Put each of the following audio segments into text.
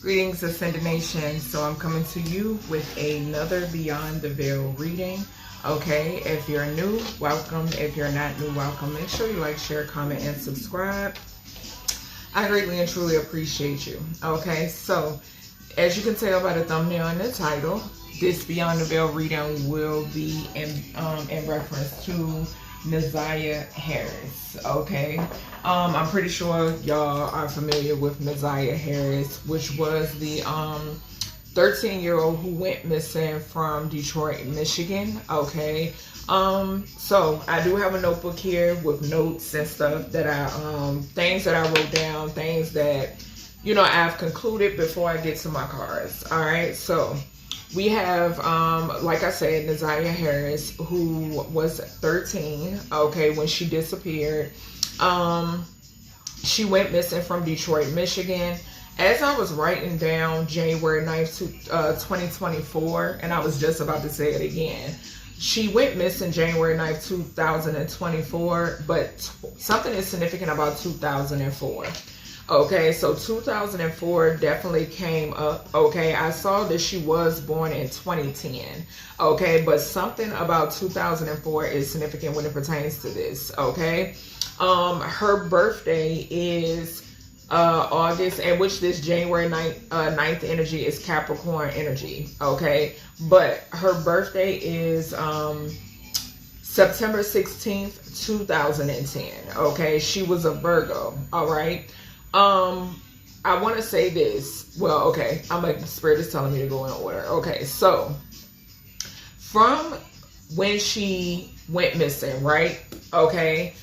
Greetings, Ascended Nation. So I'm coming to you with another Beyond the Veil reading. Okay, if you're new, welcome. If you're not new, welcome. Make sure you like, share, comment, and subscribe. I greatly and truly appreciate you. Okay, so as you can tell by the thumbnail and the title, this Beyond the Veil reading will be in reference to ZIYAH Harris. Okay, I'm pretty sure y'all are familiar with ZIYAH Harris, which was the 13-year-old who went missing from Detroit, Michigan. Okay, so I do have a notebook here with notes and stuff that I things that I wrote down, things that I've concluded before I get to my cards. All right, so we have, like I said, ZIYAH Harris, who was 13, okay, when she disappeared. She went missing from Detroit, Michigan. As I was writing down January 9th, 2024, and I was just about to say it again, she went missing January 9th, 2024, but something is significant about 2004. Okay, so 2004 definitely came up. Okay, I saw that she was born in 2010. Okay, but something about 2004 is significant when it pertains to this. Okay, her birthday is August, and which this January 9th energy is Capricorn energy. Okay, but her birthday is September 16th, 2010. Okay, she was a Virgo. All right. I want to say this. Well, okay, Spirit is telling me to go in order. Okay, so from when she went missing, right? Okay,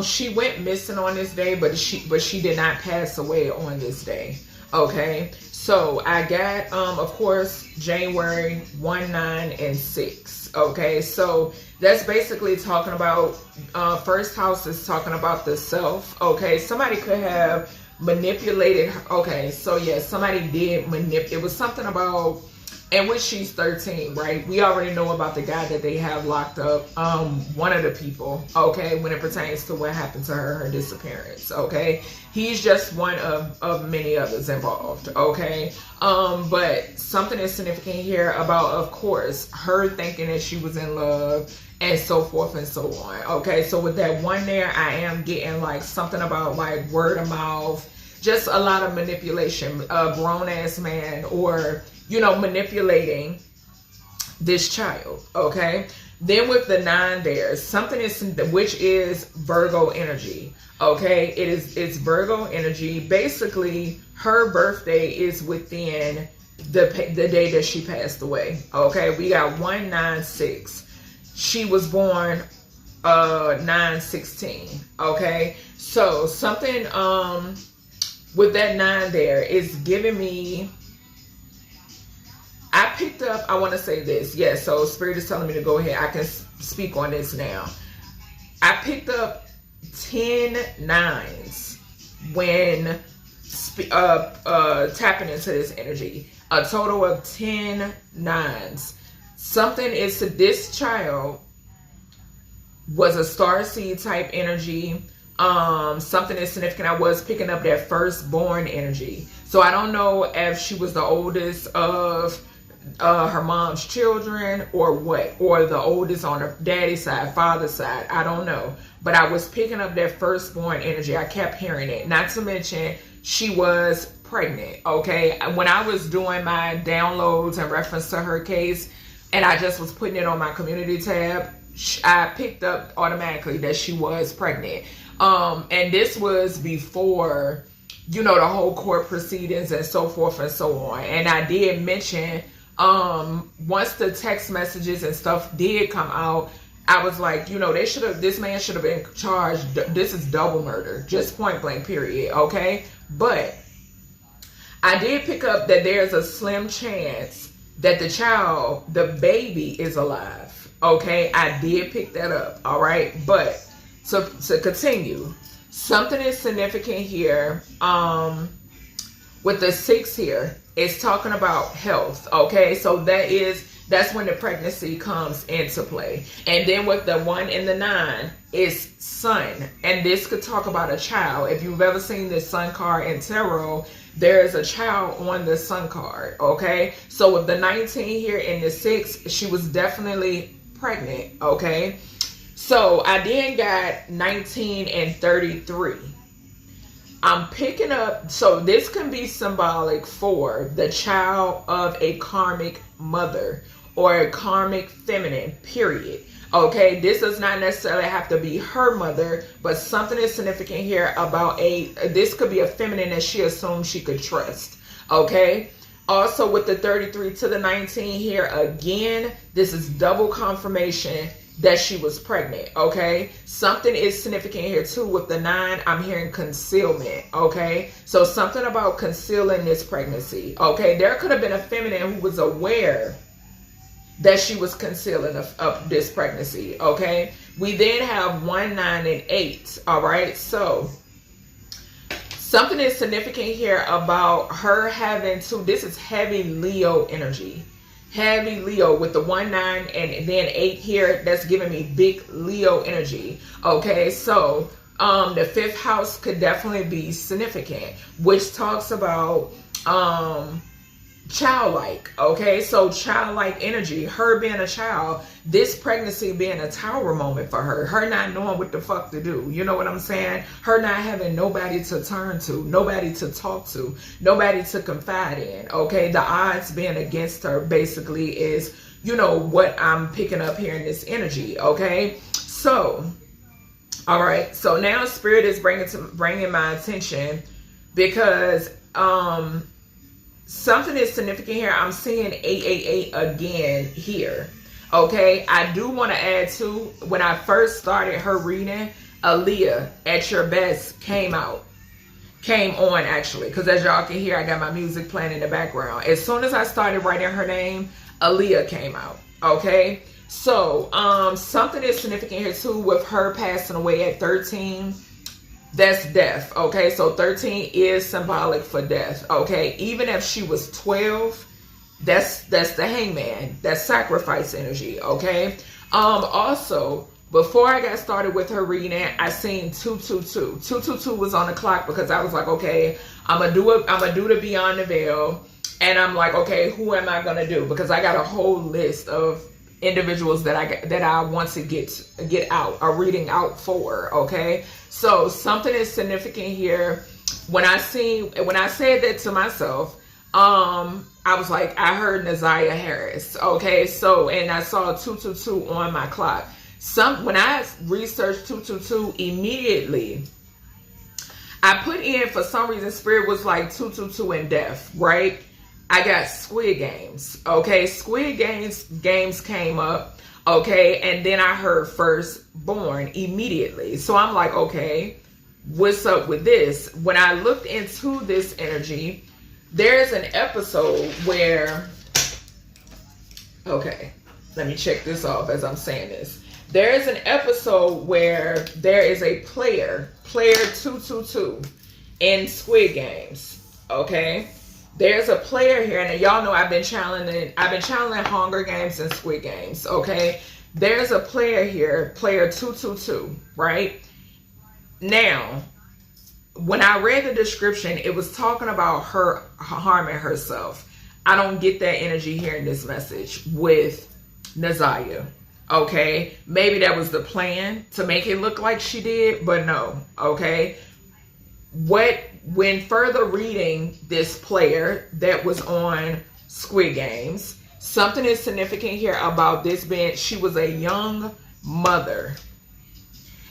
she went missing on this day, but she did not pass away on this day. Okay, so I got of course January 1, 9, and 6. Okay, so that's basically talking about first house is talking about the self. Okay, somebody could have manipulated her. Okay, so yes, somebody did manipulate. It was something about, and which she's 13, right? We already know about the guy that they have locked up, one of the people, okay, when it pertains to what happened to her disappearance. Okay, he's just one of many others involved. Okay, but something is significant here about, of course, her thinking that she was in love and so forth and so on. Okay, so with that one there, I am getting like something about like word of mouth, just a lot of manipulation, a grown-ass man, or manipulating this child. Okay, then with the 9 there, something is, which is Virgo energy. Okay, it's Virgo energy. Basically, her birthday is within the day that she passed away. Okay, we got 196. She was born 9/16. Okay, so something with that 9 there is giving me, I picked up, I want to say this. Yes, so Spirit is telling me to go ahead. I can speak on this now. I picked up 10 9s when tapping into this energy. A total of 10 9s. Something is to this child was a starseed type energy. Something is significant. I was picking up that firstborn energy. So I don't know if she was the oldest of her mom's children or what, or the oldest on her daddy's side, father's side. I don't know. But I was picking up that firstborn energy. I kept hearing it. Not to mention she was pregnant. Okay, when I was doing my downloads in reference to her case, and I just was putting it on my community tab, I picked up automatically that she was pregnant. And this was before, the whole court proceedings and so forth and so on. And I did mention, once the text messages and stuff did come out, I was like, this man should have been charged. This is double murder, just point blank, period. Okay, but I did pick up that there's a slim chance that the baby is alive. Okay, I did pick that up. All right, but to continue, something is significant here. With the 6 here, it's talking about health. Okay, so that is that's when the pregnancy comes into play. And then with the 1 and the 9, it's sun. And this could talk about a child. If you've ever seen the sun card in tarot, there is a child on the sun card, okay? So with the 19 here and the 6, she was definitely pregnant, okay? So I then got 19 and 33. I'm picking up, so this can be symbolic for the child of a karmic mother or a karmic feminine, period. Okay, this does not necessarily have to be her mother, but something is significant here about this could be a feminine that she assumed she could trust. Okay, also with the 33 to the 19 here, again, this is double confirmation that she was pregnant. Okay, something is significant here too with the 9. I'm hearing concealment. Okay, so something about concealing this pregnancy. Okay, there could have been a feminine who was aware that she was concealing of this pregnancy. Okay, we then have 1, 9, and 8. All right, so something is significant here about her having to, this is heavy Leo energy. Heavy Leo with the 1, 9, and then 8 here. That's giving me big Leo energy. Okay, so the 5th house could definitely be significant, which talks about childlike. Okay, so childlike energy, her being a child, this pregnancy being a tower moment for her not knowing what the fuck to do. You know what I'm saying? Her not having nobody to turn to, nobody to talk to, nobody to confide in. Okay, the odds being against her basically is, you know, what I'm picking up here in this energy. Okay, so all right, so now spirit is bringing my attention because something is significant here. I'm seeing 888 again here. Okay, I do want to add to, when I first started her reading, Aaliyah, At Your Best came on actually, because as y'all can hear, I got my music playing in the background. As soon as I started writing her name, Aaliyah came out. Okay, so something is significant here too with her passing away at 13. That's death. Okay, so 13 is symbolic for death. Okay, even if she was 12, that's the hangman. That's sacrifice energy. Okay, also before I got started with her reading, I seen 222. 222 was on the clock because I was like, okay, I'm gonna do the Beyond the Veil, and I'm like, okay, who am I gonna do? Because I got a whole list of individuals that I want to get out, a reading out for. Okay, so something is significant here. When I said that to myself, I was like, I heard ZIYAH Harris. Okay, so, and I saw 222 on my clock. When I researched 222, immediately I put in, for some reason, spirit was like 222 and death, right? I got Squid Games. Okay, Squid Games came up. Okay, and then I heard Firstborn immediately. So I'm like, okay, what's up with this? When I looked into this energy, there's an episode where, okay, let me check this off as I'm saying this. There is an episode where there is a player 222 in Squid Games. Okay, there's a player here, and y'all know I've been channeling Hunger Games and Squid Games. Okay, there's a player here, player 222, right? Now, when I read the description, it was talking about her harming herself. I don't get that energy here in this message with ZIYAH. Okay, maybe that was the plan to make it look like she did, but no. Okay, when further reading this player that was on Squid Games, something is significant here about this being, she was a young mother.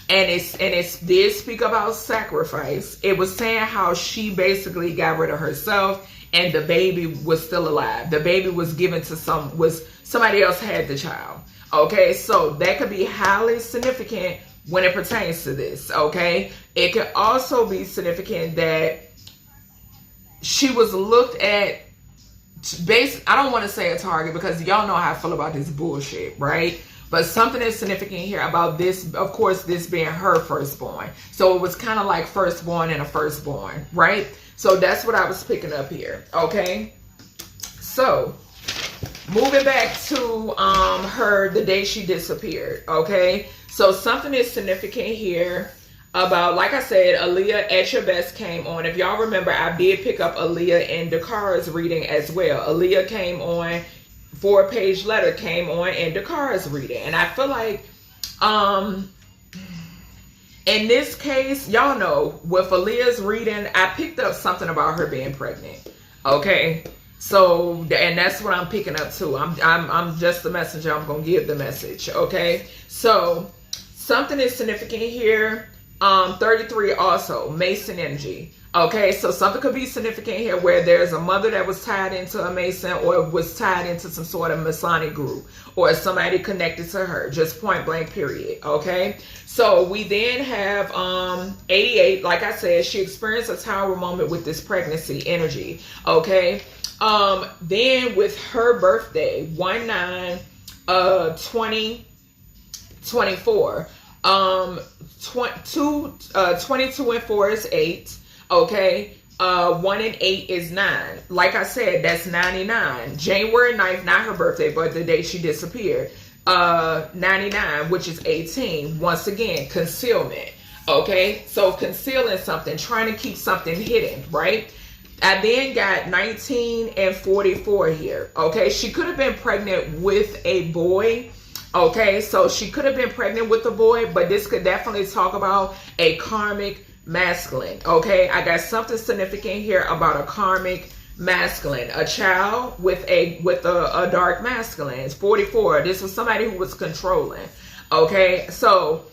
And it did speak about sacrifice. It was saying how she basically got rid of herself and the baby was still alive. The baby was given to somebody else had the child. Okay, so that could be highly significant when it pertains to this. Okay, it could also be significant that she was looked at I don't want to say a target because y'all know how I feel about this bullshit, right? But something is significant here about this, of course, this being her firstborn. So it was kind of like firstborn and a firstborn, right? So that's what I was picking up here, okay? So moving back to her the day she disappeared. Okay, so something is significant here about, like I said, Aaliyah at Your Best came on. If y'all remember, I did pick up Aaliyah in Dakara's reading as well. Aaliyah came on, 4-page letter came on in Dakara's reading, and I feel like in this case, y'all know, with Aaliyah's reading, I picked up something about her being pregnant. Okay, so, and that's what I'm picking up too. I'm just the messenger. I'm gonna give the message. Okay, so something is significant here. 33 also, Mason energy. Okay, so something could be significant here where there's a mother that was tied into a Mason, or was tied into some sort of Masonic group, or somebody connected to her, just point blank period. Okay, so we then have 88, like I said, she experienced a tower moment with this pregnancy energy. Okay, then with her birthday, 1/9/2024, 22 and 4 is 8. Okay, 1 and 8 is 9. Like I said, that's 99. January 9th, not her birthday, but the day she disappeared. 99, which is 18. Once again, concealment. Okay, so concealing something, trying to keep something hidden, right? I then got 19 and 44 here. Okay, she could have been pregnant with a boy. Okay, so she could have been pregnant with a boy, but this could definitely talk about a karmic masculine. Okay, I got something significant here about a karmic masculine, a child with a dark masculine. It's 44. This was somebody who was controlling. Okay, so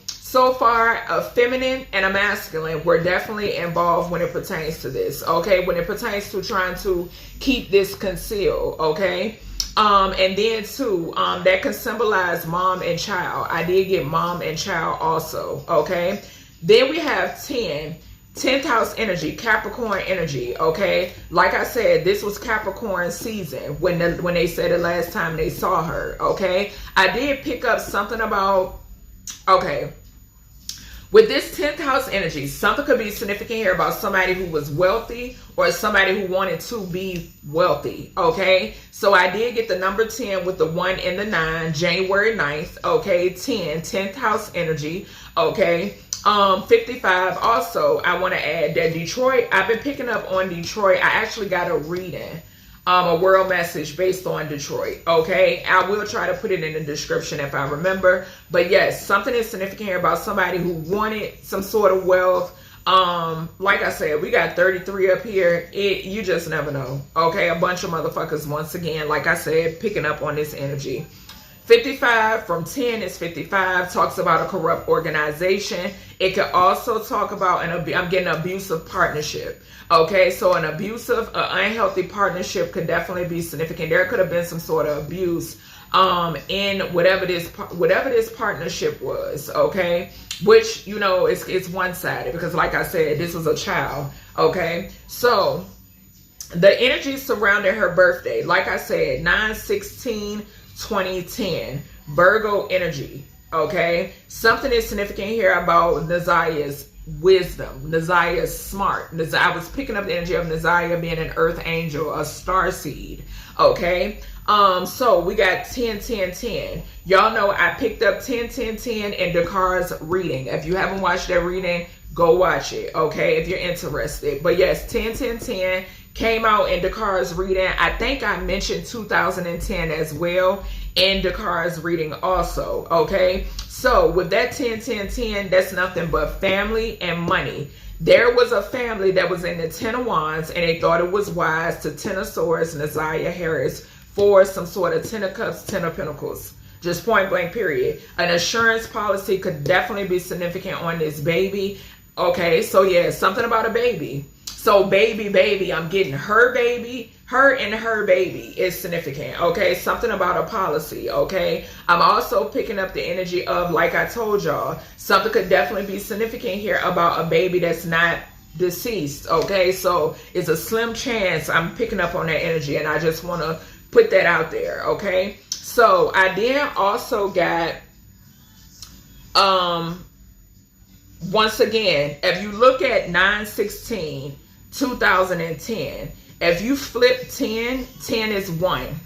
far a feminine and a masculine were definitely involved when it pertains to this. Okay, when it pertains to trying to keep this concealed. Okay, and then too, that can symbolize mom and child. I did get mom and child also. Okay, then we have 10th house energy, Capricorn energy. Okay, like I said, this was Capricorn season when they said the last time they saw her. Okay, I did pick up something about, okay, with this 10th house energy, something could be significant here about somebody who was wealthy or somebody who wanted to be wealthy. Okay, so I did get the number 10 with the 1 and the 9, January 9th. Okay, 10th house energy. Okay, 55 also, I want to add that Detroit, I've been picking up on Detroit. I actually got a reading, a world message based on Detroit. Okay, I will try to put it in the description if I remember, but yes, something is significant here about somebody who wanted some sort of wealth. Like I said, we got 33 up here. You just never know. Okay, a bunch of motherfuckers, once again, like I said, picking up on this energy. 55 from 10 is 55, talks about a corrupt organization. It could also talk about I'm getting an abusive partnership. Okay, so an abusive, unhealthy partnership could definitely be significant. There could have been some sort of abuse in whatever this partnership was. Okay, which, you know, it's one-sided because, like I said, this was a child. Okay, so the energy surrounding her birthday, like I said, 9/16/2010, Virgo energy. Okay, something is significant here about Nazayah's wisdom. Nazayah's smart. I was picking up the energy of Nazayah being an earth angel, a star seed. Okay, so we got 10/10/10. Y'all know I picked up 10/10/10 in Dakara's reading. If you haven't watched that reading, go watch it. Okay, if you're interested. But yes, 10/10/10 came out in Dakara's reading. I think I mentioned 2010 as well in Dakara's reading also. Okay, so with that 10/10/10, that's nothing but family and money. There was a family that was in the 10 of Wands, and they thought it was wise to 10 of Swords, Nazayah Harris, for some sort of 10 of Cups, 10 of Pentacles. Just point blank period. An insurance policy could definitely be significant on this baby. Okay, so yeah, something about a baby. So baby, I'm getting her baby, her and her baby is significant. Okay, something about a policy. Okay, I'm also picking up the energy of, like I told y'all, something could definitely be significant here about a baby that's not deceased. Okay, so it's a slim chance I'm picking up on that energy, and I just want to put that out there. Okay, so I then also got once again, if you look at 9/16/2010, if you flip 10, 10 is 1.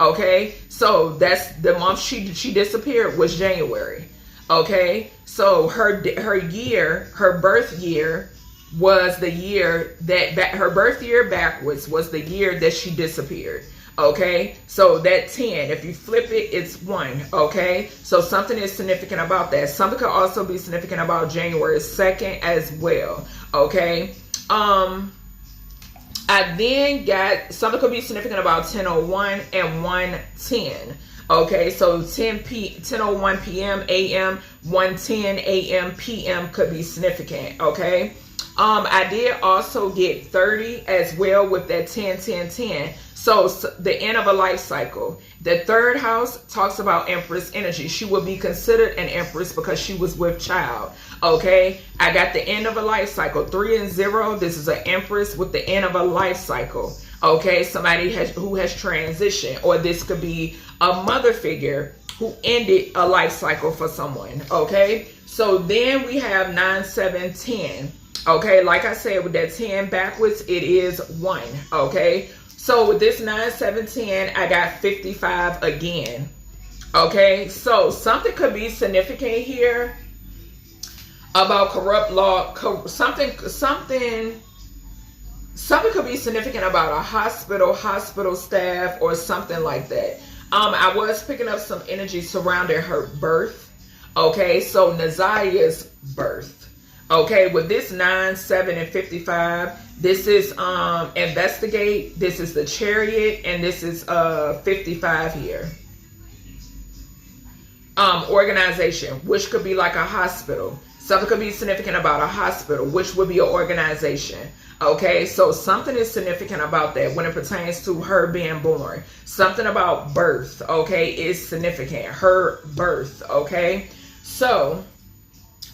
Okay, so that's the month she disappeared was January. Okay, so her birth year was the year that her birth year backwards was the year that she disappeared. Okay, so that 10, if you flip it, it's 1. Okay, so something is significant about that. Something could also be significant about January 2nd as well. Okay, I then got something could be significant about 10:01 and 1:10. Okay, so 10:01 p.m. a.m. 1:10 a.m. p.m. could be significant. Okay, I did also get 30 as well with that 10:10:10. So the end of a life cycle. The third house talks about Empress energy. She would be considered an Empress because she was with child. Okay, I got the end of a life cycle. 3 and 0. This is an Empress with the end of a life cycle. Okay, somebody who has transitioned, or this could be a mother figure who ended a life cycle for someone. Okay, so then we have 9, 7, 10. Okay, like I said, with that 10 backwards, it is 1. Okay, so with this 9, 7, 10, I got 55 again. Okay, so something could be significant here about corrupt law. Something could be significant about a hospital staff, or something like that. I was picking up some energy surrounding her birth. Okay, so Naziah's birth. Okay, with this 9, 7, and 55, this is investigate, this is the Chariot, and this is 55 here. Organization, which could be like a hospital. Something could be significant about a hospital, which would be an organization. Okay, so something is significant about that when it pertains to her being born. Something about birth, okay, is significant. Her birth, okay. So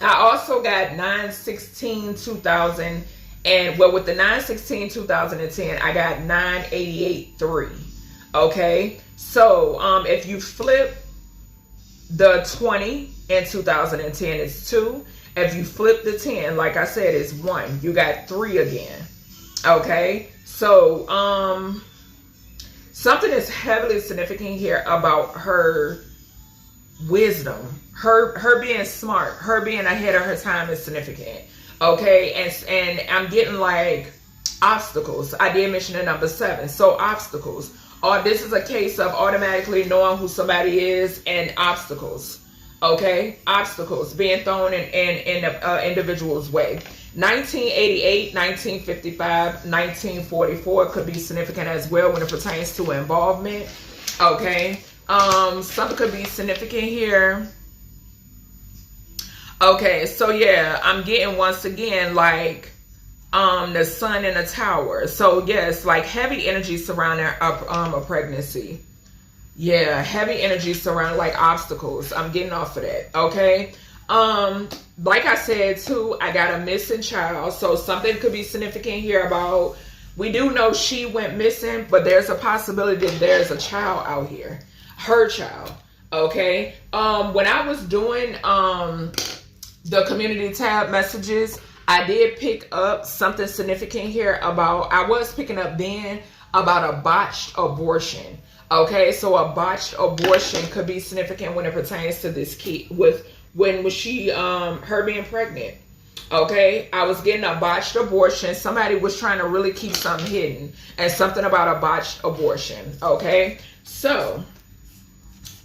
I also got 9/16/2000, and well, with the 9/16/2010, I got 9/88/3. Okay, so if you flip the 20 in 2010, it's 2. If you flip the 10, like I said, it's 1. You got 3 again. Okay, so something is heavily significant here about her wisdom. Her being smart, her being ahead of her time is significant. Okay, and I'm getting like obstacles. I did mention the number 7, so obstacles. Or this is a case of automatically knowing who somebody is, and obstacles. Okay, obstacles being thrown in an individual's way. 1988, 1955, 1944 could be significant as well when it pertains to involvement. Okay, something could be significant here. Okay, so yeah, I'm getting once again like the sun in a tower. So yes, like heavy energy surrounding a pregnancy. Yeah, heavy energy surrounding like obstacles. I'm getting off of that. Okay, like I said too, I got a missing child. So something could be significant here about, we do know she went missing, but there's a possibility that there's a child out here, her child. Okay, when I was doing the community tab messages, I did pick up something significant here about, I was picking up then about a botched abortion. Okay, so a botched abortion could be significant when it pertains to this kid, when was she her being pregnant. Okay, I was getting a botched abortion. Somebody was trying to really keep something hidden, and something about a botched abortion. Okay, so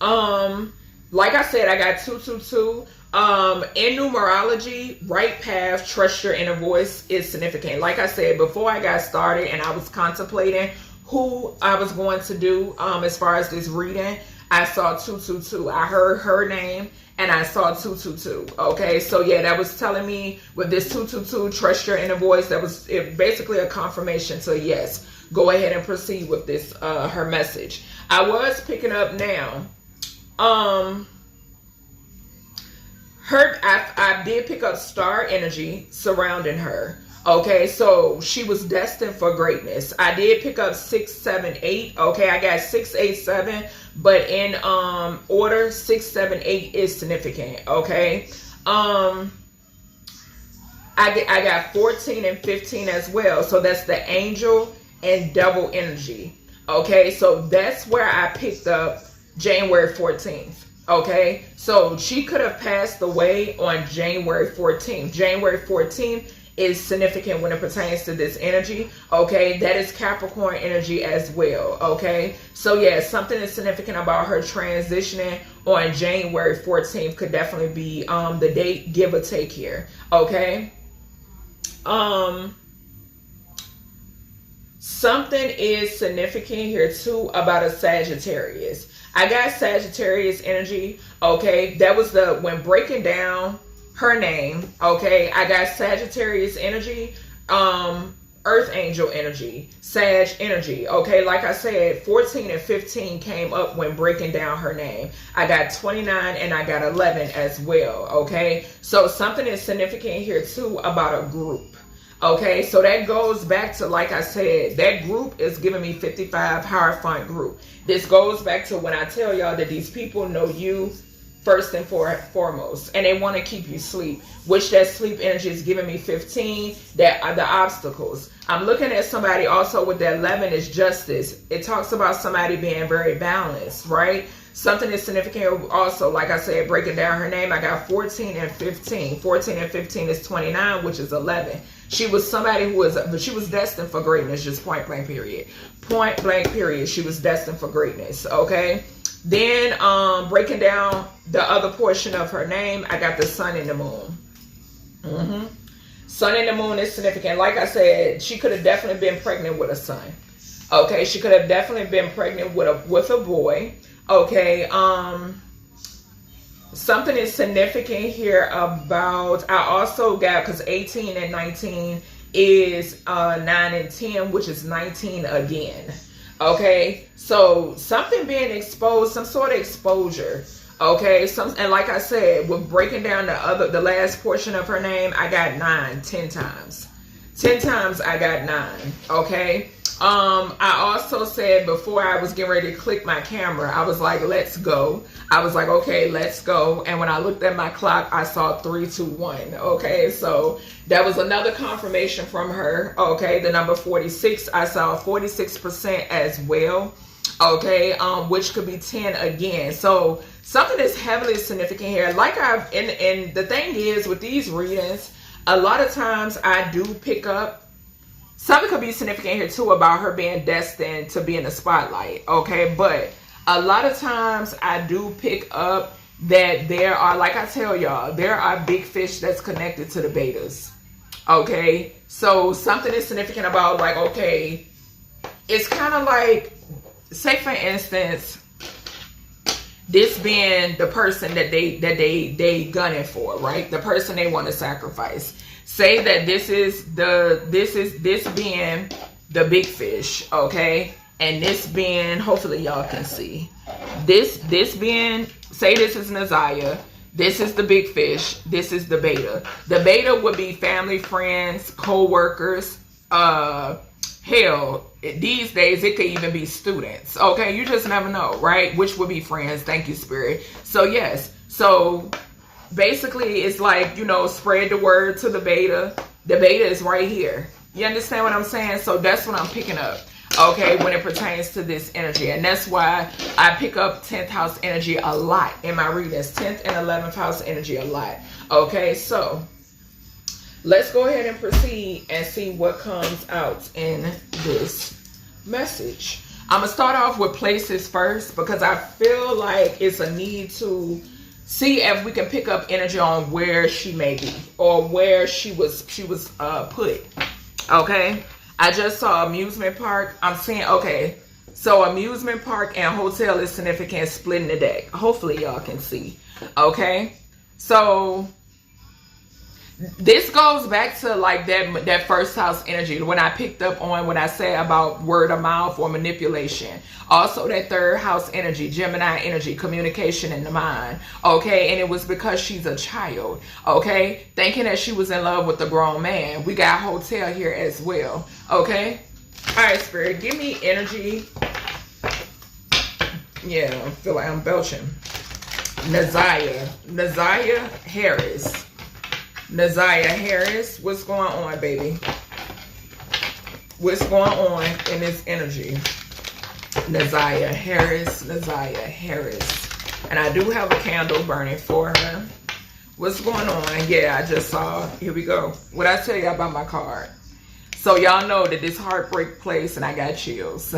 like I said, I got 222. In numerology, right path, trust your inner voice is significant. Like I said, before I got started and I was contemplating who I was going to do as far as this reading, I saw 222. I heard her name and I saw 222. Okay, so yeah, that was telling me with this 222, trust your inner voice, that was basically a confirmation to yes, go ahead and proceed with this her message. I was picking up now I did pick up star energy surrounding her. Okay, so she was destined for greatness. I did pick up 6, 7, 8. Okay, I got 6, 8, 7, but in order 6, 7, 8 is significant. Okay, I got 14 and 15 as well. So that's the angel and devil energy. Okay, so that's where I picked up January 14th. Okay, so she could have passed away on January 14th. January 14th is significant when it pertains to this energy. Okay, that is Capricorn energy as well. Okay, so yeah, something is significant about her transitioning on January 14th could definitely be the date, give or take here. Okay, something is significant here too about a Sagittarius. I got Sagittarius energy. Okay, that was when breaking down her name. Okay, I got Sagittarius energy, Earth Angel energy, Sag energy. Okay, like I said, 14 and 15 came up when breaking down her name. I got 29 and I got 11 as well. Okay, so something is significant here too about a group. Okay, so that goes back to, like I said, that group is giving me 55 Hierophant group. This goes back to when I tell y'all that these people know you first and foremost, and they want to keep you asleep, which that sleep energy is giving me 15, that are the obstacles. I'm looking at somebody also with that 11 is justice. It talks about somebody being very balanced, right? Something is significant also, like I said, breaking down her name, I got 14 and 15. 14 and 15 is 29, which is 11. She was somebody who was, but she was destined for greatness, just point blank period. Point blank period, she was destined for greatness, okay? Then breaking down the other portion of her name, I got the sun and the moon. Sun and the moon is significant. Like I said, she could have definitely been pregnant with a son. Okay, she could have definitely been pregnant with a boy. Okay, something is significant here about, I also got, because 18 and 19 is 9 and 10, which is 19 again. Okay, so something being exposed, some sort of exposure. Okay, and like I said, with breaking down the last portion of her name, I got 9, 10 times. 10 times I got 9. Okay. I also said before I was getting ready to click my camera, I was like, let's go. I was like, okay, let's go. And when I looked at my clock, I saw 3, 2, 1. Okay, so that was another confirmation from her. Okay, the number 46, I saw 46% as well. Okay, which could be 10 again. So something is heavily significant here. Like and the thing is with these readings, a lot of times I do pick up, something could be significant here too about her being destined to be in the spotlight, okay? But a lot of times I do pick up that there are, like I tell y'all, there are big fish that's connected to the betas, okay? So something is significant about, like, okay, it's kind of like, say for instance, this being the person that they gunning for, right? The person they want to sacrifice. Say that this being the big fish, okay? And this being, hopefully y'all can see. This being, say this is ZIYAH. This is the big fish. This is the beta. The beta would be family, friends, co-workers. Hell, these days it could even be students. Okay, you just never know, right? Which would be friends. Thank you, Spirit. So yes, so basically it's like, you know, spread the word to the beta. The beta is right here. You understand what I'm saying? So that's what I'm picking up, okay, when it pertains to this energy. And that's why I pick up 10th house energy a lot in my readings. 10th and 11th house energy a lot. Okay, so let's go ahead and proceed and see what comes out in this message. I'm going to start off with places first because I feel like it's a need to see if we can pick up energy on where she may be or where she was put. Okay, I just saw amusement park. I'm seeing, okay, so amusement park and hotel is significant, splitting the deck. Hopefully y'all can see. Okay, so this goes back to like that first house energy when I picked up on what I said about word of mouth or manipulation. Also that third house energy, Gemini energy, communication in the mind. Okay, and it was because she's a child. Okay, thinking that she was in love with a grown man. We got hotel here as well. Okay, all right, Spirit, give me energy. Yeah, I feel like I'm belching. ZIYAH Harris. ZIYAH Harris, what's going on, baby? What's going on in this energy? ZIYAH Harris, ZIYAH Harris. And I do have a candle burning for her. What's going on? Yeah, I just saw. Here we go. What I tell you about my card? So y'all know that this heartbreak place, and I got chills.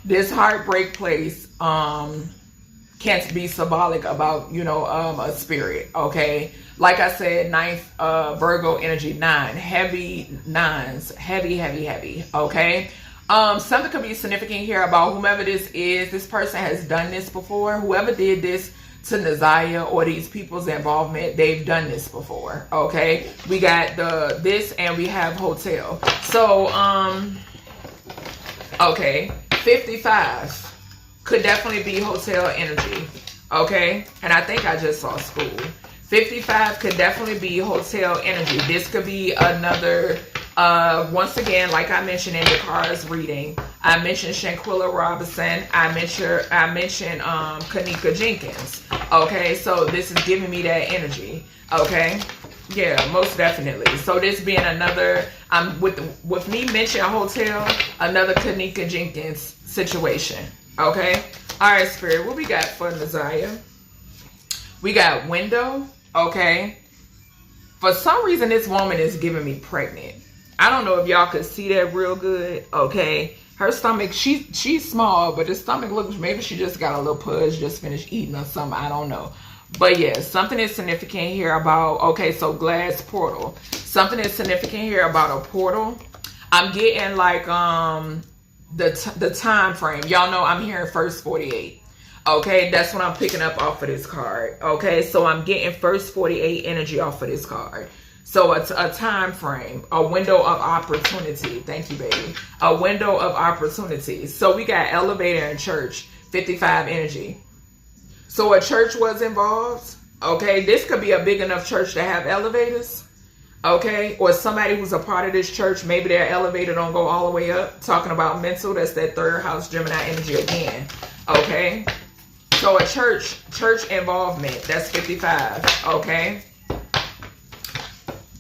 This heartbreak place can't be symbolic about, you know, a spirit, okay? Like I said, ninth Virgo energy, 9, heavy 9s, heavy, okay? Something could be significant here about whomever this is. This person has done this before. Whoever did this to ZIYAH or these people's involvement, they've done this before, okay? We got this and we have hotel. So, okay, 55 could definitely be hotel energy, okay? And I think I just saw school. 55 could definitely be hotel energy. This could be another, once again, like I mentioned in the cards reading, I mentioned Shanquilla Robinson. I mentioned Kanika Jenkins. Okay, so this is giving me that energy. Okay, yeah, most definitely. So this being another, with me mentioning a hotel, another Kanika Jenkins situation. Okay, all right, Spirit, what we got for ZIYAH? We got window. Okay, for some reason this woman is giving me pregnant. I don't know if y'all could see that real good. Okay, her stomach, she's small, but the stomach looks, maybe she just got a little pudge, just finished eating or something, I don't know. But yeah, something is significant here about, okay, so glass portal. Something is significant here about a portal. I'm getting like the time frame. Y'all know I'm hearing first 48. Okay, that's what I'm picking up off of this card. Okay, so I'm getting first 48 energy off of this card. So it's a time frame, a window of opportunity. Thank you, baby. A window of opportunity. So we got elevator and church, 55 energy. So a church was involved. Okay, this could be a big enough church to have elevators. Okay, or somebody who's a part of this church, maybe their elevator don't go all the way up. Talking about mental, that's that third house Gemini energy again. Okay, so a church involvement, that's 55. Okay.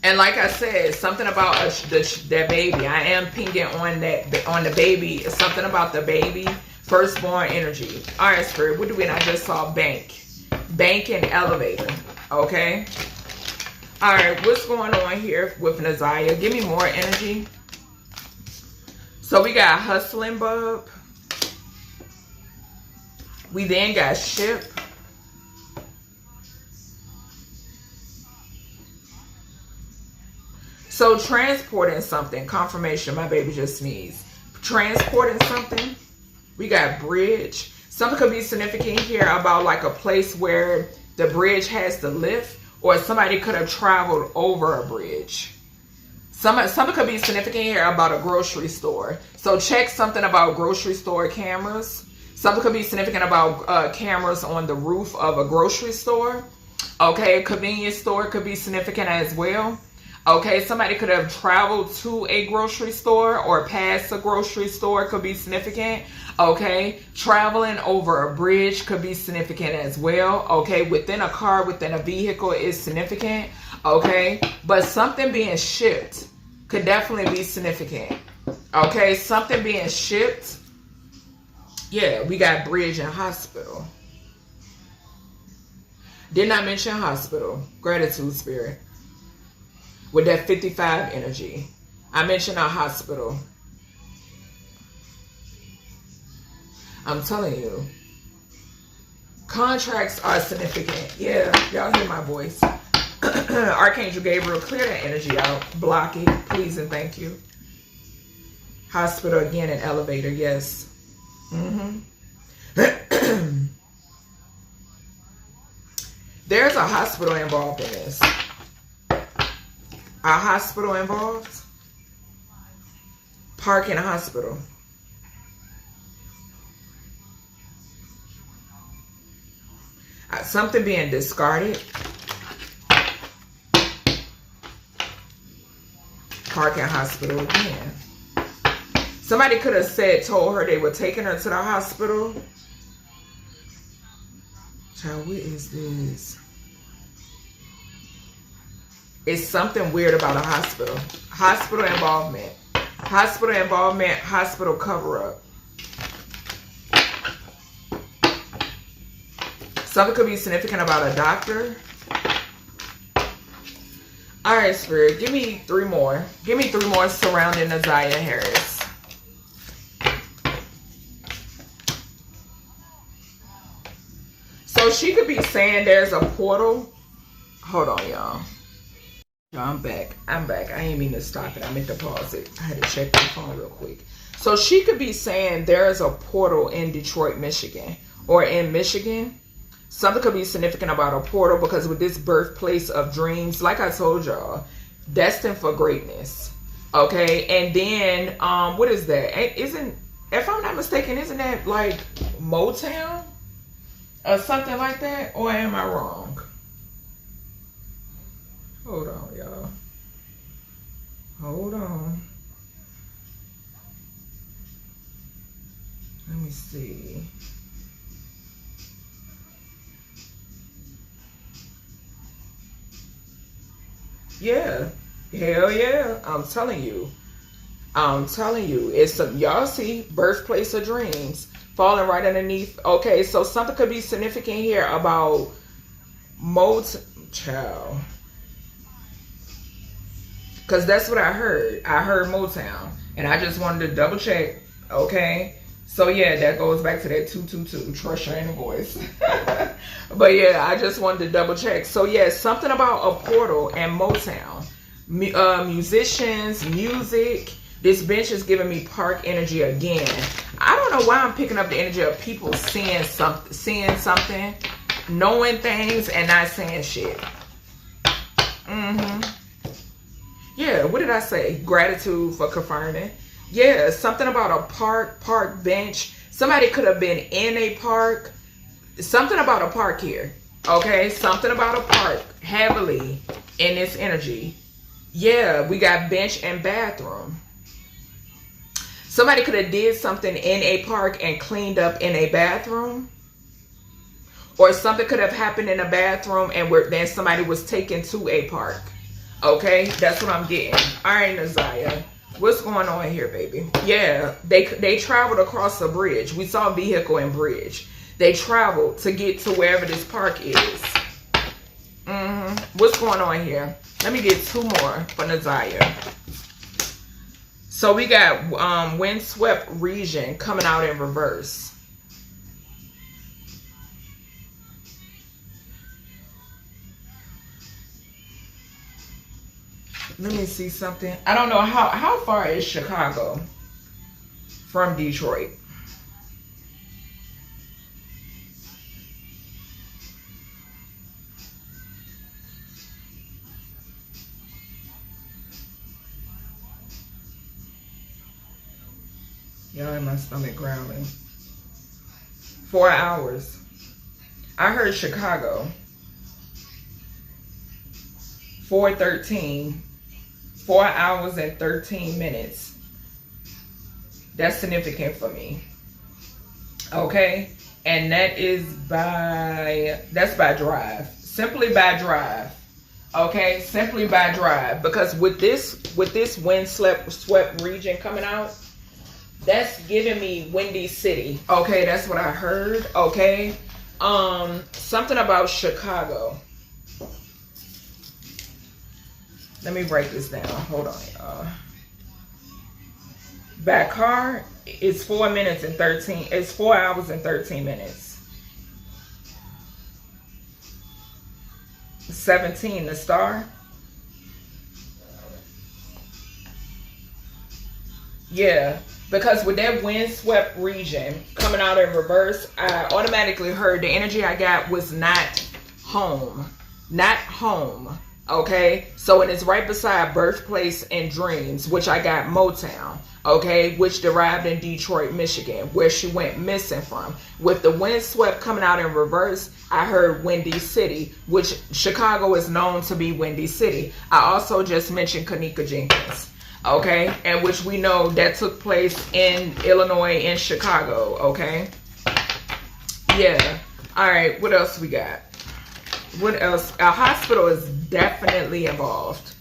And like I said, something about that baby. I am pinging on the baby. Something about the baby. Firstborn energy. All right, Spirit. What do we? I just saw bank and elevator. Okay. All right. What's going on here with ZIYAH? Give me more energy. So we got hustling bub. We then got ship. So transporting something, confirmation, my baby just sneezed. Transporting something, we got bridge. Something could be significant here about like a place where the bridge has the lift, or somebody could have traveled over a bridge. Something could be significant here about a grocery store. So check something about grocery store cameras. Something could be significant about cameras on the roof of a grocery store. Okay, convenience store could be significant as well. Okay, somebody could have traveled to a grocery store or past a grocery store could be significant. Okay, traveling over a bridge could be significant as well. Okay, within a car, within a vehicle is significant. Okay, but something being shipped could definitely be significant. Okay, something being shipped. Yeah, we got bridge and hospital. Did not mention hospital. Gratitude, Spirit. With that 55 energy. I mentioned a hospital. I'm telling you. Contracts are significant. Yeah, y'all hear my voice. Archangel Gabriel, clear that energy out. Block it, please and thank you. Hospital again and elevator, yes. There's a hospital involved in this. A hospital involved? Park in a hospital. Something being discarded. Park in hospital again. Somebody could have told her they were taking her to the hospital. Child, what is this? It's something weird about a hospital. Hospital involvement. Hospital involvement, hospital cover-up. Something could be significant about a doctor. All right, Spirit, give me 3 more. Give me 3 more surrounding the ZIYAH Harris. So she could be saying there's a portal. Hold on, y'all. I'm back. I'm back. I ain't mean to stop it. I meant to pause it. I had to check my phone real quick. So she could be saying there is a portal in Detroit, Michigan, or in Michigan. Something could be significant about a portal because with this birthplace of dreams, like I told y'all, destined for greatness. Okay, and then what is that? Isn't, if I'm not mistaken, isn't that like Motown or something like that? Or am I wrong? Hold on, y'all. Hold on. Let me see. Yeah. Hell yeah. I'm telling you. I'm telling you. It's some, y'all see, birthplace of dreams. Falling right underneath. Okay, so something could be significant here about Motown. Because that's what I heard. I heard Motown. And I just wanted to double check. Okay. So yeah, that goes back to that 222. Trust your inner voice. But yeah, I just wanted to double check. So yeah, something about a portal and Motown. Musicians, music. This bench is giving me park energy again. I don't know why I'm picking up the energy of people seeing something, knowing things, and not saying shit. Yeah, what did I say? Gratitude for confirming. Yeah, something about a park bench. Somebody could have been in a park. Something about a park here. Okay, something about a park heavily in this energy. Yeah, we got bench and bathroom. Somebody could have did something in a park and cleaned up in a bathroom. Or something could have happened in a bathroom and then somebody was taken to a park. Okay, that's what I'm getting. All right, ZIYAH. What's going on here, baby? Yeah, they traveled across a bridge. We saw a vehicle and bridge. They traveled to get to wherever this park is. What's going on here? Let me get 2 more for ZIYAH. So we got windswept region coming out in reverse. Let me see something. I don't know how far is Chicago from Detroit. Y'all in my stomach growling. 4 hours. I heard Chicago. 4:13. 4 hours and 13 minutes. That's significant for me. Okay. And that is that's by drive. Simply by drive. Okay. Simply by drive. Because with this windswept region coming out, that's giving me Windy City. Okay. That's what I heard. Okay. Something about Chicago. Let me break this down. Hold on, y'all. By car, it's 4 minutes and 13. It's 4 hours and 13 minutes. 17, the star. Yeah, because with that windswept region coming out in reverse, I automatically heard the energy I got was not home. Not home. Okay, so and it's right beside birthplace and dreams, which I got Motown, okay, which derived in Detroit, Michigan, where she went missing from. With the windswept coming out in reverse, I heard Windy City, which Chicago is known to be Windy City. I also just mentioned 𝐁𝐄𝐘𝐎𝐍𝑃 Jenkins, okay, and which we know that took place in Illinois, in Chicago, okay. Yeah, all right, what else we got? What else? A hospital is definitely involved.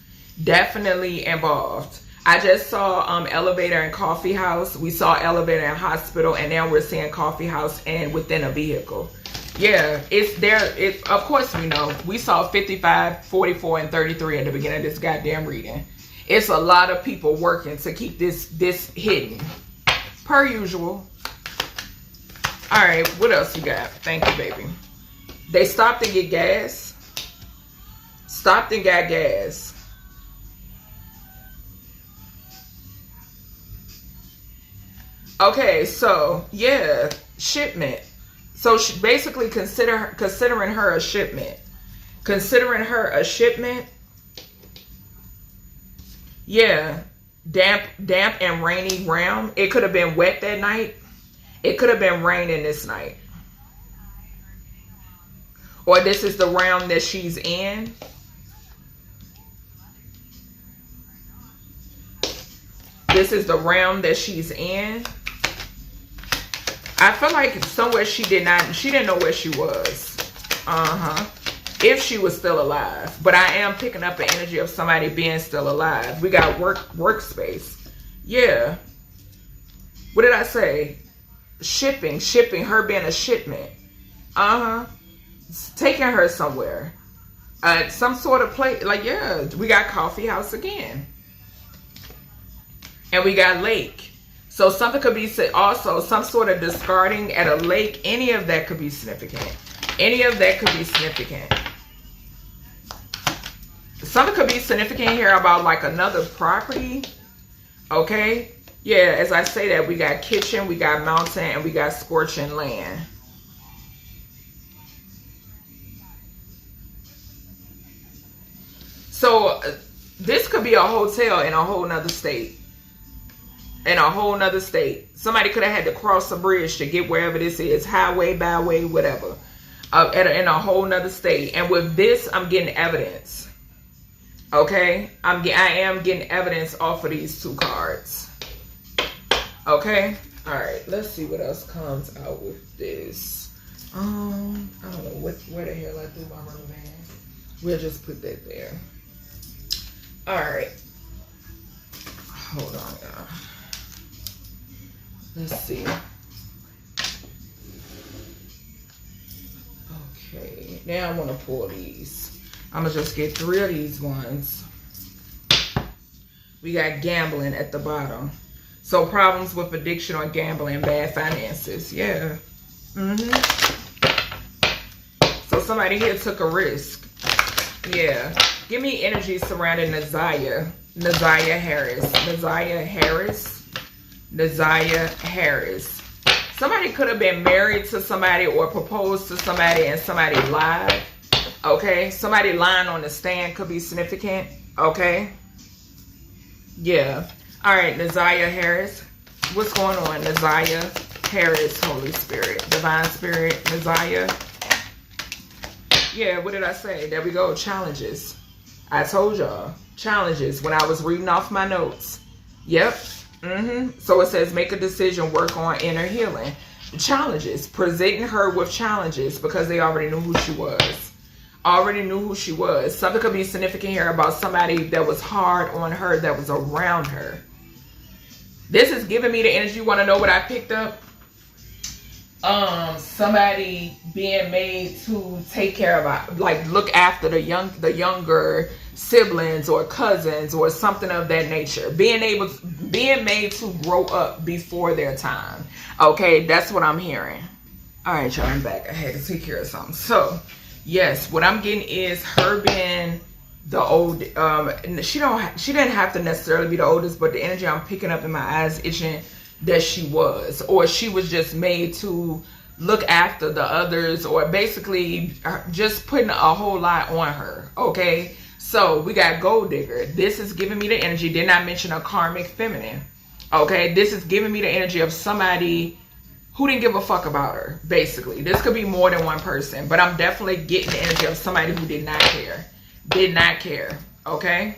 Definitely involved. I just saw elevator and coffee house. We saw elevator and hospital, and now we're seeing coffee house and within a vehicle. Yeah, it's there. Of course we know. We saw 55, 44, and 33 at the beginning of this goddamn reading. It's a lot of people working to keep this hidden. Per usual. All right, what else you got? Thank you, baby. They stopped and get gas. Stopped and got gas. Okay, so yeah, shipment. So she basically considering her a shipment. Considering her a shipment. Yeah, damp and rainy realm. It could have been wet that night. It could have been raining this night. Or this is the realm that she's in. This is the realm that she's in. I feel like somewhere she didn't know where she was. If she was still alive. But I am picking up the energy of somebody being still alive. We got workspace. Yeah. What did I say? Shipping, her being a shipment. Taking her somewhere. Some sort of place. Like, yeah, we got coffee house again. And we got lake. So something could be also some sort of discarding at a lake. Any of that could be significant. Any of that could be significant. Something could be significant here about like another property. Okay. Yeah, as I say that, we got kitchen, we got mountain, and we got scorching land. So this could be a hotel in a whole nother state. In a whole nother state. Somebody could have had to cross a bridge to get wherever this is. Highway, byway, whatever. In a whole nother state. And with this, I'm getting evidence. Okay? I am getting evidence off of these two cards. Okay? Alright, let's see what else comes out with this. I don't know where the hell I threw my rubber band. We'll just put that there. Alright. Hold on, y'all. Let's see. Okay, now I want to pull these. I'm going to just get 3 of these ones. We got gambling at the bottom. So problems with addiction or gambling, bad finances. Yeah. So somebody here took a risk. Yeah. Give me energy surrounding ZIYAH. ZIYAH Harris. Somebody could have been married to somebody or proposed to somebody and somebody lied. Okay. Somebody lying on the stand could be significant. Okay. Yeah. All right. ZIYAH Harris. What's going on? ZIYAH Harris, Holy Spirit, Divine Spirit, ZIYAH. Yeah. What did I say? There we go. Challenges. I told y'all. Challenges when I was reading off my notes. Yep. So it says make a decision, work on inner healing. Challenges. Presenting her with challenges because they already knew who she was. Already knew who she was. Something could be significant here about somebody that was hard on her, that was around her. This is giving me the energy. You want to know what I picked up? Somebody being made to take care of, like look after the younger siblings or cousins or something of that nature. Being made to grow up before their time. Okay, that's what I'm hearing. All right, y'all, I'm back. I had to take care of something. So, yes, what I'm getting is her being the old. She didn't have to necessarily be the oldest, but the energy I'm picking up in my eyes itching that she was, or she was just made to look after the others, or basically just putting a whole lot on her. Okay. So we got gold digger. This is giving me the energy. Did not mention a karmic feminine. Okay. This is giving me the energy of somebody who didn't give a fuck about her. Basically, this could be more than one person, but I'm definitely getting the energy of somebody who did not care. Did not care. Okay.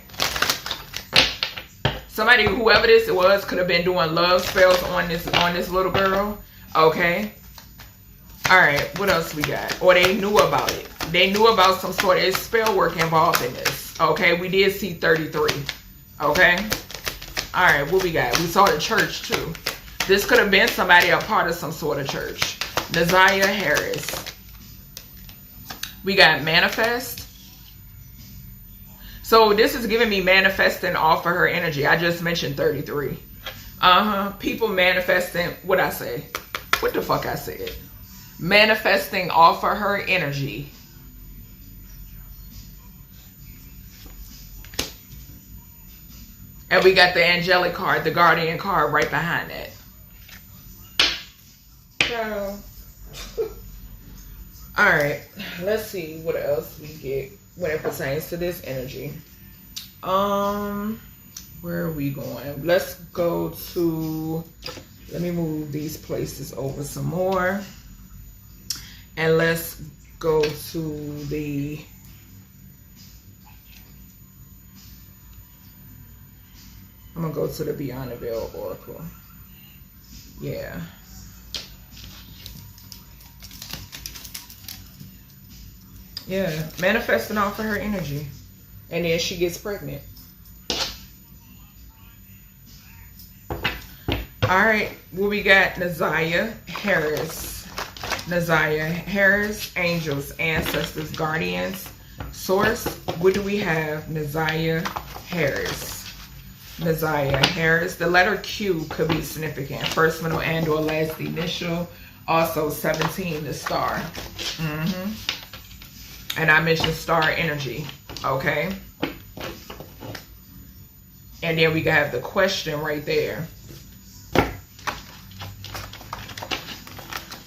Somebody, whoever this was, could have been doing love spells on this little girl. Okay. All right. What else we got? Or they knew about it. They knew about some sort of spell work involved in this. Okay. We did see 33. Okay. All right. What we got? We saw the church too. This could have been somebody a part of some sort of church. ZIYAH Harris. We got manifest. So this is giving me manifesting off of her energy. I just mentioned 33. People manifesting, what I say? What the fuck I said? Manifesting off of her energy. And we got the angelic card, the guardian card right behind that. So, all right, let's see what else we get when it pertains to this energy. Where are we going? Let's go to, let me move these places over some more. And let's go to the, I'm gonna go to the Beyond the Veil Oracle. Yeah. Yeah, manifesting off of her energy. And then she gets pregnant. All right, well, we got ZIYAH Harris. ZIYAH Harris, angels, ancestors, guardians, source. What do we have? ZIYAH Harris. ZIYAH Harris. The letter Q could be significant. First, middle, and or last initial. Also 17, the star. And I mentioned star energy. Okay. And then we got the question right there.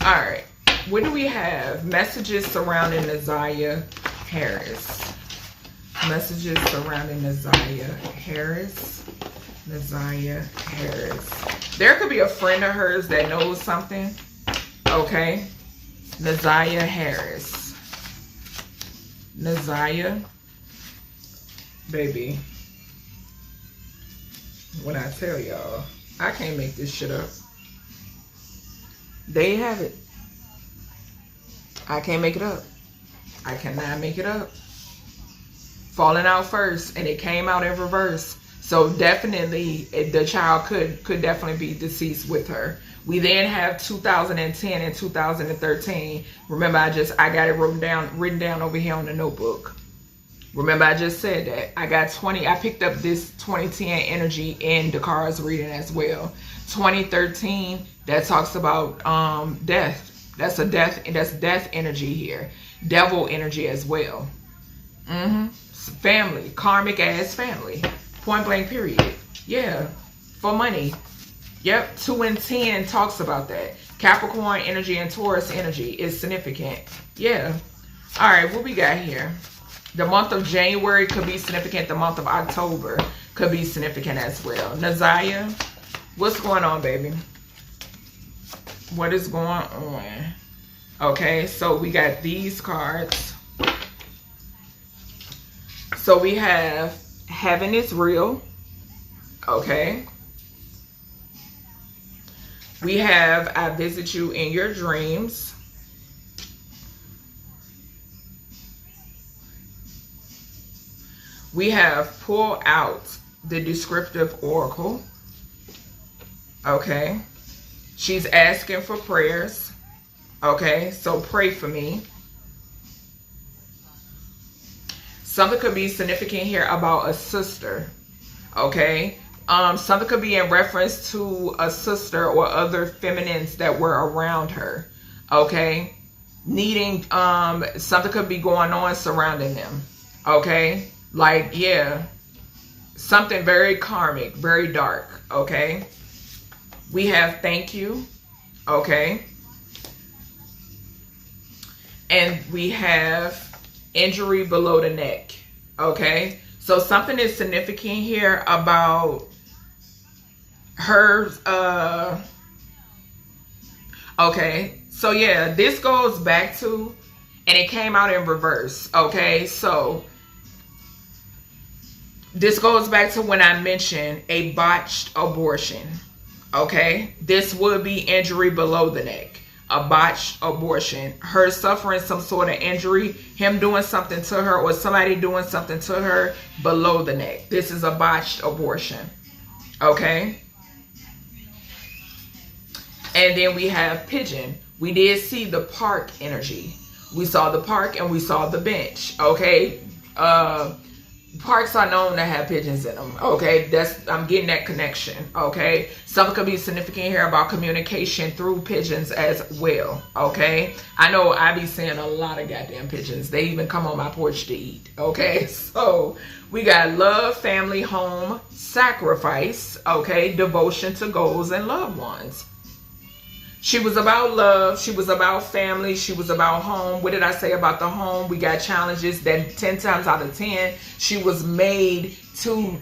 All right. What do we have? Messages surrounding ZIYAH Harris. Messages surrounding ZIYAH Harris. ZIYAH Harris. There could be a friend of hers that knows something. Okay. ZIYAH Harris. ZIYAH. Baby. When I tell y'all, I can't make this shit up. There you have it. I can't make it up. I cannot make it up. Falling out first, and it came out in reverse. So definitely, the child could definitely be deceased with her. We then have 2010 and 2013. Remember, I got it written down over here on the notebook. Remember, I just said that. I got 20. I picked up this 2010 energy in the cards reading as well. 2013, that talks about death. That's a death. That's death energy here. Devil energy as well. Family, karmic ass family. Point blank period. Yeah, for money. Yep, 2 and 10 talks about that. Capricorn energy and Taurus energy is significant. Yeah. All right, what we got here? The month of January could be significant. The month of October could be significant as well. ZIYAH, what's going on, baby? What is going on? Okay, so we got these cards. So we have Heaven is Real. Okay. We have I Visit You in Your Dreams. We have Pull Out the Descriptive Oracle. Okay. She's asking for prayers. Okay, so pray for me. Something could be significant here about a sister. Okay. Something could be in reference to a sister or other feminines that were around her. Okay. Needing, something could be going on surrounding them. Okay. Like, yeah. Something very karmic, very dark. Okay. We have thank you. Okay. And we have injury below the neck. Okay. So something is significant here about her. Okay. So yeah, this goes back to, and it came out in reverse. Okay. So this goes back to when I mentioned a botched abortion. Okay. This would be injury below the neck. A botched abortion. Her suffering some sort of injury. Him doing something to her, or somebody doing something to her below the neck. This is a botched abortion. Okay. And then we have Pigeon. We did see the park energy. We saw the park and we saw the bench. Okay. Parks are known to have pigeons in them. Okay. I'm getting that connection. Okay. Something could be significant here about communication through pigeons as well. Okay. I know I be seeing a lot of goddamn pigeons. They even come on my porch to eat. Okay. So we got love, family, home, sacrifice. Okay. Devotion to goals and loved ones. She was about love. She was about family. She was about home. What did I say about the home? We got challenges that 10 times out of 10, she was made to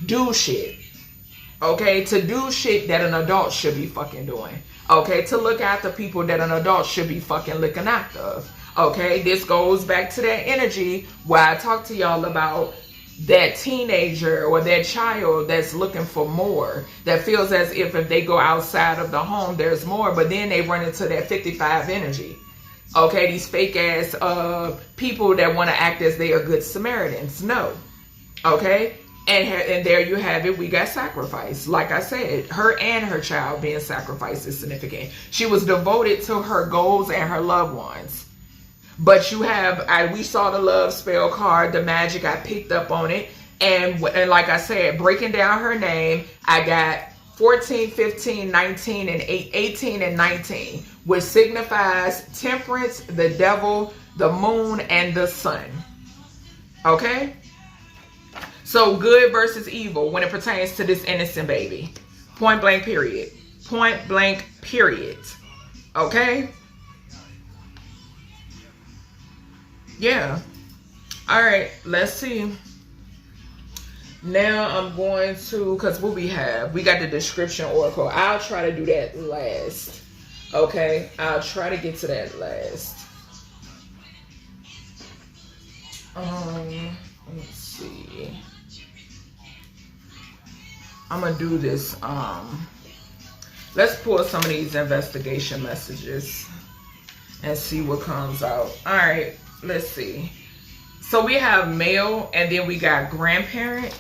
do shit. Okay, to do shit that an adult should be fucking doing. Okay, to look after people that an adult should be fucking looking after. Okay, this goes back to that energy where I talked to y'all about that teenager or that child that's looking for more, that feels as if they go outside of the home, there's more, but then they run into that 55 energy. Okay, these fake ass people that want to act as they are good Samaritans. No. Okay, and there you have it. We got sacrifice. Like I said, her and her child being sacrificed is significant. She was devoted to her goals and her loved ones. But you have, we saw the love spell card, the magic, I picked up on it. And like I said, breaking down her name, I got 14, 15, 19, and 18 and 19, which signifies temperance, the devil, the moon, and the sun. Okay? So good versus evil when it pertains to this innocent baby. Point blank, period. Point blank, period. Okay? Yeah. All right, let's see. Now I'm going to, because what we got the description oracle. I'll try to do that last. Okay, I'll try to get to that last. Let's see. I'm gonna do this. Let's pull some of these investigation messages and see what comes out. All right. Let's see. So we have male and then we got grandparent.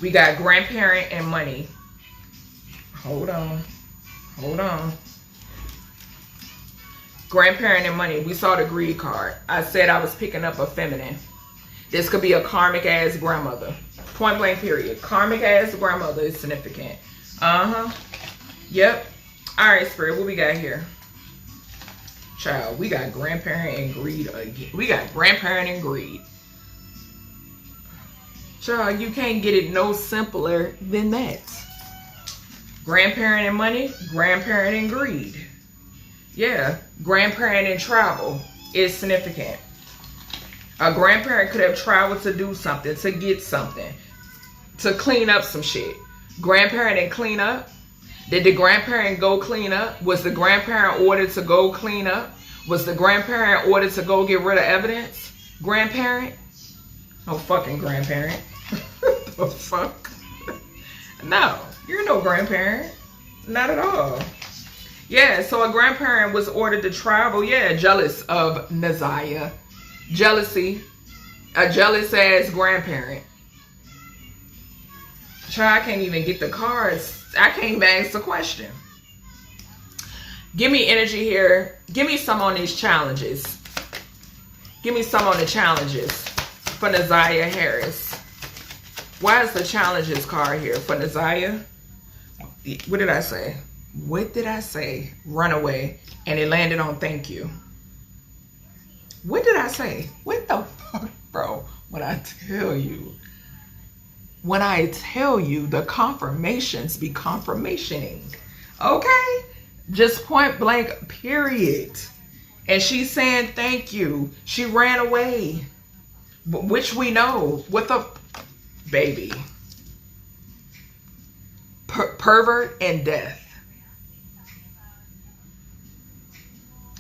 We got grandparent and money. Hold on. Hold on. Grandparent and money. We saw the greed card. I said I was picking up a feminine. This could be a karmic ass grandmother. Point blank, period. Karmic ass grandmother is significant. Yep. All right, Spirit, what we got here? Child, we got grandparent and greed again. We got grandparent and greed. Child, you can't get it no simpler than that. Grandparent and money, grandparent and greed. Yeah, grandparent and travel is significant. A grandparent could have traveled to do something, to get something, to clean up some shit. Grandparent and clean up. Did the grandparent go clean up? Was the grandparent ordered to go clean up? Was the grandparent ordered to go get rid of evidence? Grandparent? No fucking grandparent. The fuck? No, you're no grandparent. Not at all. Yeah, so a grandparent was ordered to travel. Yeah, jealous of ZIYAH. Jealousy. A jealous ass grandparent. Child, I can't even get the cards. I can't even ask the question. Give me energy here. Give me some on these challenges. Give me some on the challenges for ZIYAH Harris. Why is the challenges card here for ZIYAH? What did I say? What did I say? Runaway. And it landed on thank you. What did I say? What the fuck, bro? When I tell you, the confirmations be confirmationing. Okay? Just point blank, period. And she's saying thank you. She ran away. Which we know. What the... Baby. Pervert and death.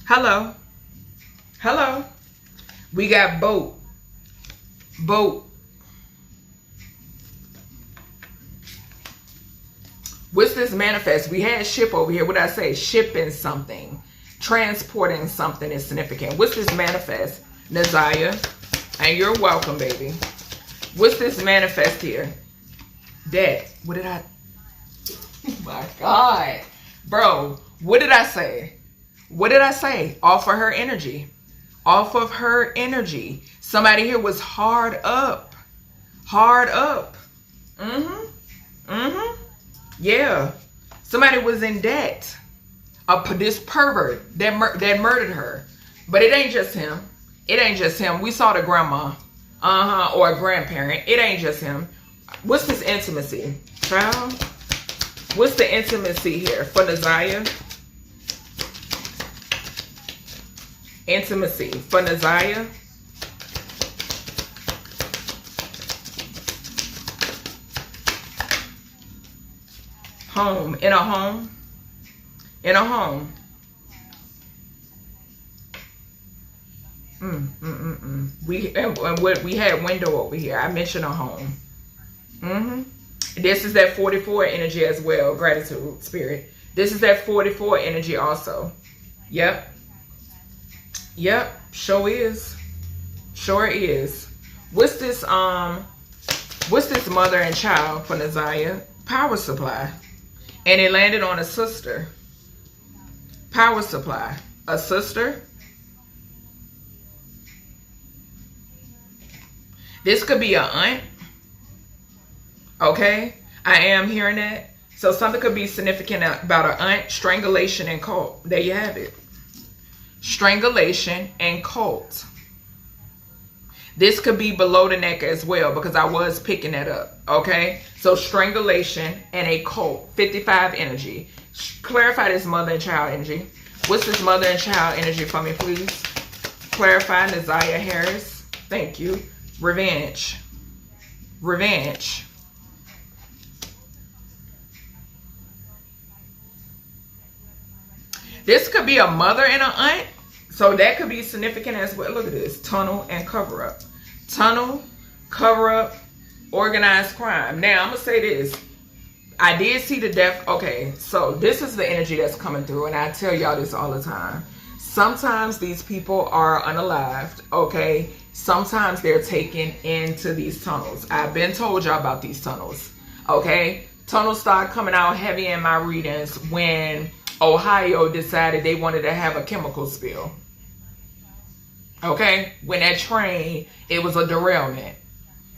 Hello. Hello. We got boat. Boat. What's this manifest? We had ship over here. What did I say? Shipping something. Transporting something is significant. What's this manifest? ZIYAH. And you're welcome, baby. What's this manifest here? Debt. What did I... Oh my God. Bro, what did I say? What did I say? Off of her energy. Off of her energy. Somebody here was hard up. Hard up. Yeah. Somebody was in debt. This pervert that murdered her. But it ain't just him. It ain't just him. We saw the grandma. Or a grandparent. It ain't just him. What's this intimacy? Child? What's the intimacy here for ZIYAH? Intimacy for ZIYAH. Home. In a home. In a home. We had window over here. I mentioned a home. This is that 44 energy as well. Gratitude, spirit. This is that 44 energy also. Yep. Yep. Sure is. Sure is. What's this mother and child for ZIYAH? Power supply. And it landed on a sister. Power supply. A sister. This could be an aunt. Okay. I am hearing that. So something could be significant about an aunt. Strangulation and cult. There you have it. Strangulation and cult. This could be below the neck as well, because I was picking that up. Okay. So strangulation and a cult. 55 energy. Clarify this mother and child energy. What's this mother and child energy for me, please? Clarify ZIYAH Harris. Thank you. Revenge. Revenge. This could be a mother and an aunt. So that could be significant as well. Look at this. Tunnel and cover up. Tunnel, cover up, organized crime. Now, I'm going to say this. I did see the death. Okay, so this is the energy that's coming through. And I tell y'all this all the time. Sometimes these people are unalived. Okay. Sometimes they're taken into these tunnels. I've been told y'all about these tunnels. Okay. Tunnels start coming out heavy in my readings when Ohio decided they wanted to have a chemical spill. Okay. When that train, it was a derailment.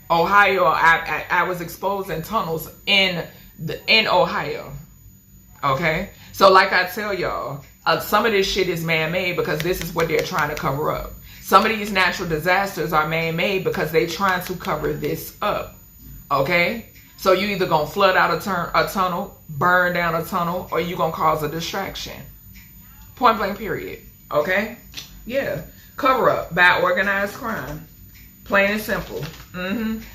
Ohio, I was exposing tunnels in Ohio. Okay. So like I tell y'all, some of this shit is man-made because this is what they're trying to cover up. Some of these natural disasters are man-made because they're trying to cover this up. Okay? So you either going to flood out a tunnel, burn down a tunnel, or you going to cause a distraction. Point blank period. Okay? Yeah. Cover up by organized crime. Plain and simple.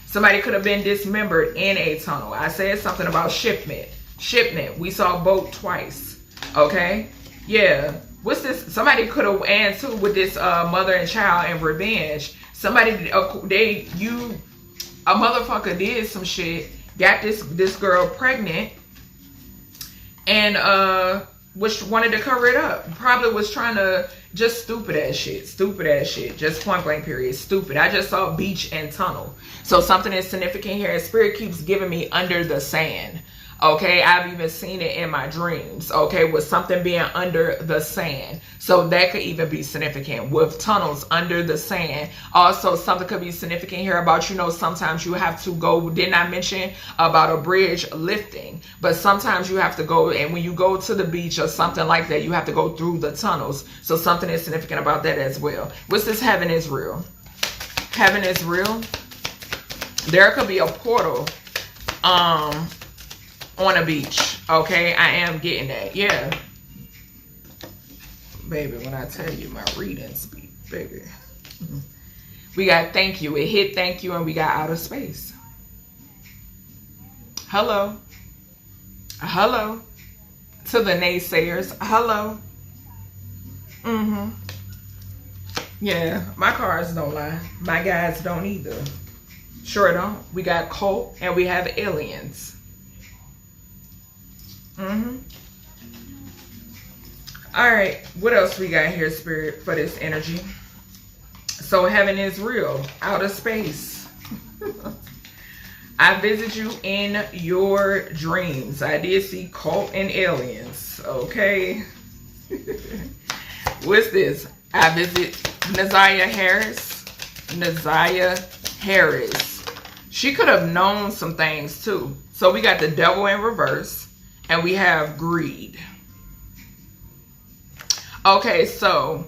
Somebody could have been dismembered in a tunnel. I said something about shipment. Shipment. We saw boat twice. Okay? Yeah. What's this? Somebody could have answered with this mother and child and revenge. Somebody, a motherfucker did some shit, got this girl pregnant, and wanted to cover it up. Probably was trying to just stupid ass shit. Just point blank period. Stupid. I just saw beach and tunnel. So something is significant here. Spirit keeps giving me under the sand. Okay, I've even seen it in my dreams, okay, with something being under the sand. So that could even be significant with tunnels under the sand. Also, something could be significant here about, sometimes you have to go, didn't I mention about a bridge lifting? But sometimes you have to go, and when you go to the beach or something like that, you have to go through the tunnels. So something is significant about that as well. What's this? Heaven is real. Heaven is real. There could be a portal, on a beach. Okay, I am getting that. Yeah. Baby, when I tell you my readings speak, baby. We got thank you. It hit thank you, and we got outer space. Hello. Hello. To the naysayers. Hello. Yeah, my cards don't lie. My guys don't either. Sure don't. We got cult and we have aliens. All right, what else we got here, Spirit, for this energy? So heaven is real. Outer space. I visit you in your dreams. I did see cult and aliens. Okay. What's this? I visit ZIYAH Harris. ZIYAH Harris. She could have known some things too. So we got the devil in reverse. And we have greed. Okay, so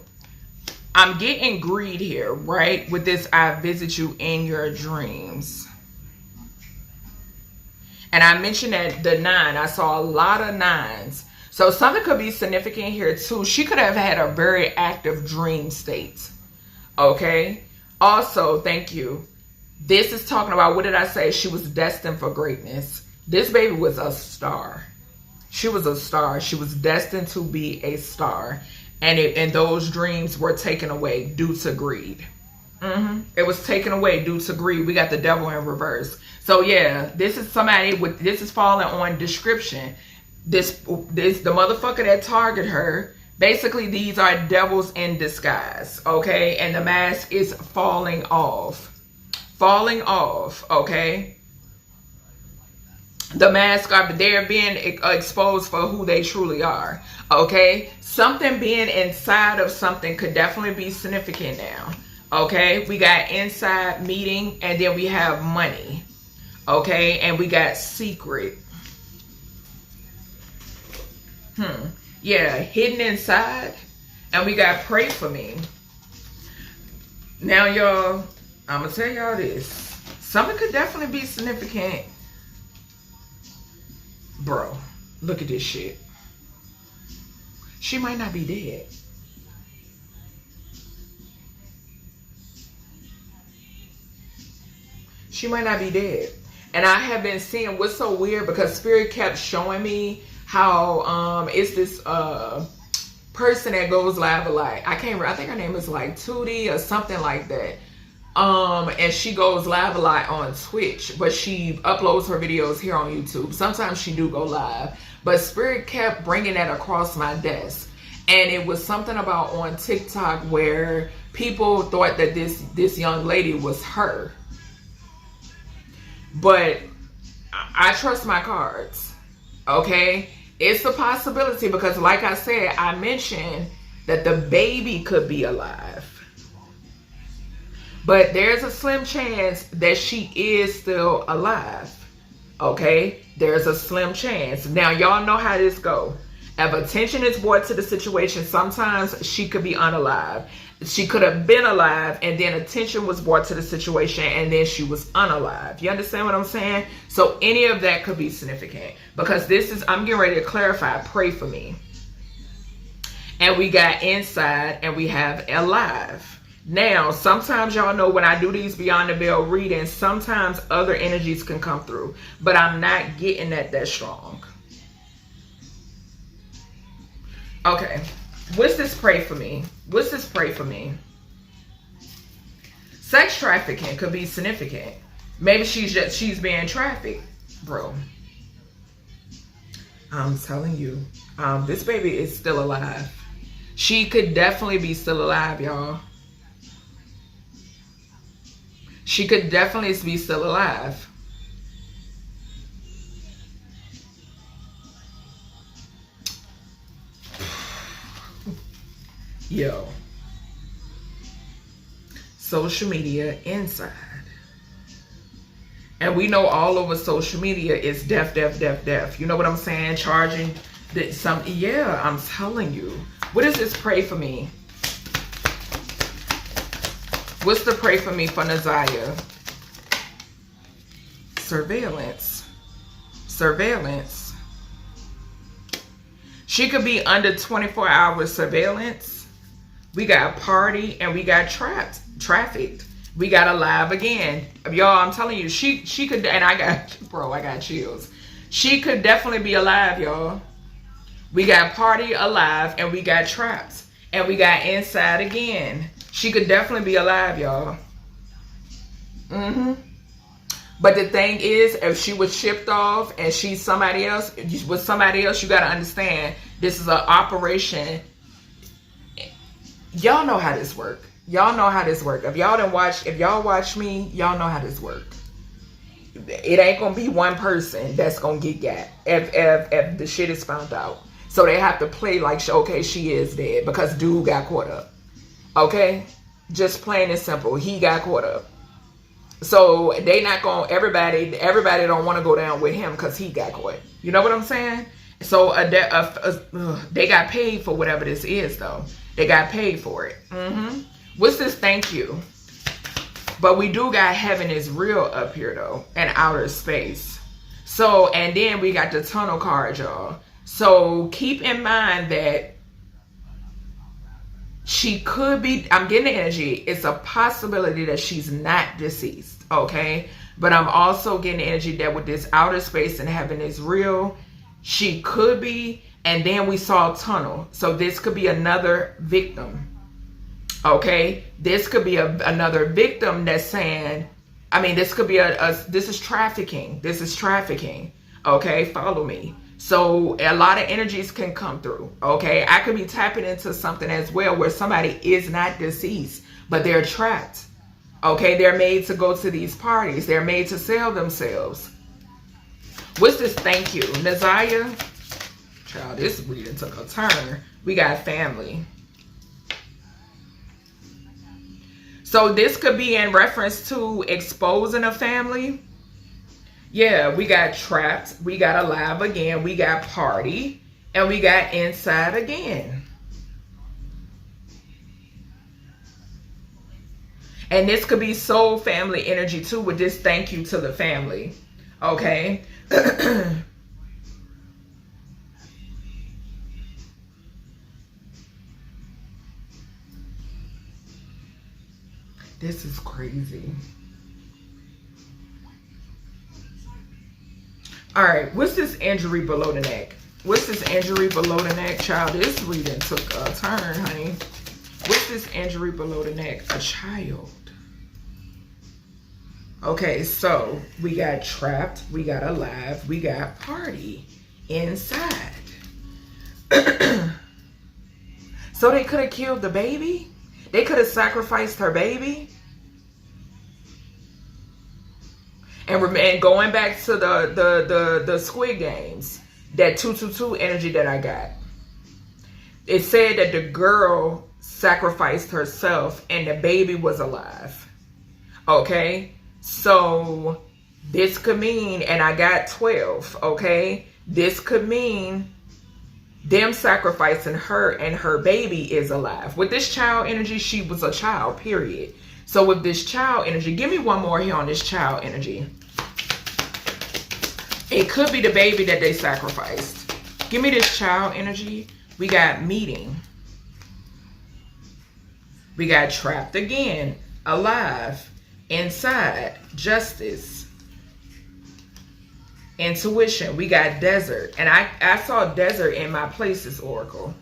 I'm getting greed here, right? With this, I visit you in your dreams. And I mentioned that the 9, I saw a lot of 9s. So something could be significant here too. She could have had a very active dream state. Okay. Also, thank you. This is talking about, what did I say? She was destined for greatness. This baby was a star. She was a star. She was destined to be a star. And those dreams were taken away due to greed. It was taken away due to greed. We got the devil in reverse. So yeah, this is somebody with, this is falling on description. This the motherfucker that target her. Basically, these are devils in disguise. Okay, and the mask is falling off. Falling off. Okay. The mask are, they're being exposed for who they truly are. Okay, something being inside of something could definitely be significant now. Okay, we got inside meeting, and then we have money. Okay, and we got secret. Yeah, hidden inside, and we got pray for me. Now, y'all, I'm gonna tell y'all this. Something could definitely be significant. Bro, look at this shit. She might not be dead. She might not be dead. And I have been seeing, what's so weird, because Spirit kept showing me how it's this person that goes live a lot. I can't remember, I think her name is like Tootie or something like that. And she goes live a lot on Twitch, but she uploads her videos here on YouTube. Sometimes she do go live, but Spirit kept bringing that across my desk. And it was something about on TikTok where people thought that this young lady was her. But I trust my cards. Okay, it's a possibility, because like I said, I mentioned that the baby could be alive. But there's a slim chance that she is still alive. Okay? There's a slim chance. Now, y'all know how this go. If attention is brought to the situation, sometimes she could be unalive. She could have been alive, and then attention was brought to the situation, and then she was unalive. You understand what I'm saying? So any of that could be significant. Because this is, I'm getting ready to clarify. Pray for me. And we got inside, and we have alive. Now, sometimes y'all know when I do these Beyond the Veil readings, sometimes other energies can come through. But I'm not getting that strong. Okay. What's this pray for me? What's this pray for me? Sex trafficking could be significant. Maybe she's being trafficked. Bro. I'm telling you. This baby is still alive. She could definitely be still alive, y'all. She could definitely be still alive. Yo. Social media inside. And we know all over social media is death. You know what I'm saying? Charging some. Yeah, I'm telling you. What is this pray for me? What's the pray for me for ZIYAH? Surveillance. Surveillance. She could be under 24-hour surveillance. We got party, and we got trafficked. We got alive again. Y'all, I'm telling you, she could, and I got chills. She could definitely be alive, y'all. We got party, alive, and we got trapped. And we got inside again. She could definitely be alive, y'all. But the thing is, if she was shipped off and she's somebody else, with somebody else, you got to understand, this is an operation. Y'all know how this work. Y'all know how this work. If y'all watch me, y'all know how this work. it ain't gonna be one person that's gonna get got if the shit is found out. So they have to play like, okay, she is dead because dude got caught up. Okay, just plain and simple, he got caught up. So they not gonna, everybody don't want to go down with him because he got caught. You know what I'm saying? So they got paid for whatever this is, though. They got paid for it. What's this? Thank you. But we do got heaven is real up here, though, and outer space. So, and then we got the tunnel card, y'all. So keep in mind that she could be, I'm getting the energy, it's a possibility that she's not deceased, okay? But I'm also getting the energy that with this outer space and heaven is real, she could be, and then we saw tunnel. So this could be another victim, okay? This could be another victim that's saying, I mean, this could be this is trafficking. This is trafficking, okay? Follow me. So a lot of energies can come through, okay? I could be tapping into something as well where somebody is not deceased, but they're trapped, okay? They're made to go to these parties. They're made to sell themselves. What's this? Thank you. ZIYAH. Child, this reading took a turn. We got family. So this could be in reference to exposing a family. Yeah, we got trapped. We got alive again. We got party. And we got inside again. And this could be soul family energy too with this thank you to the family. Okay. This is crazy. All right, what's this injury below the neck? What's this injury below the neck, child? This reading took a turn, honey. What's this injury below the neck? A child. Okay, so we got trapped, we got alive, we got party inside. So they could have killed the baby? They could have sacrificed her baby? And going back to the Squid Games, that 222 energy that I got. It said that the girl sacrificed herself and the baby was alive. Okay? So this could mean, and I got 12, okay? This could mean them sacrificing her and her baby is alive. With this child energy, she was a child, period. So with this child energy, give me one more here on this child energy. It could be the baby that they sacrificed. Give me this child energy. We got meeting. We got trapped again, alive, inside, justice, intuition. We got desert. And I saw desert in my places oracle.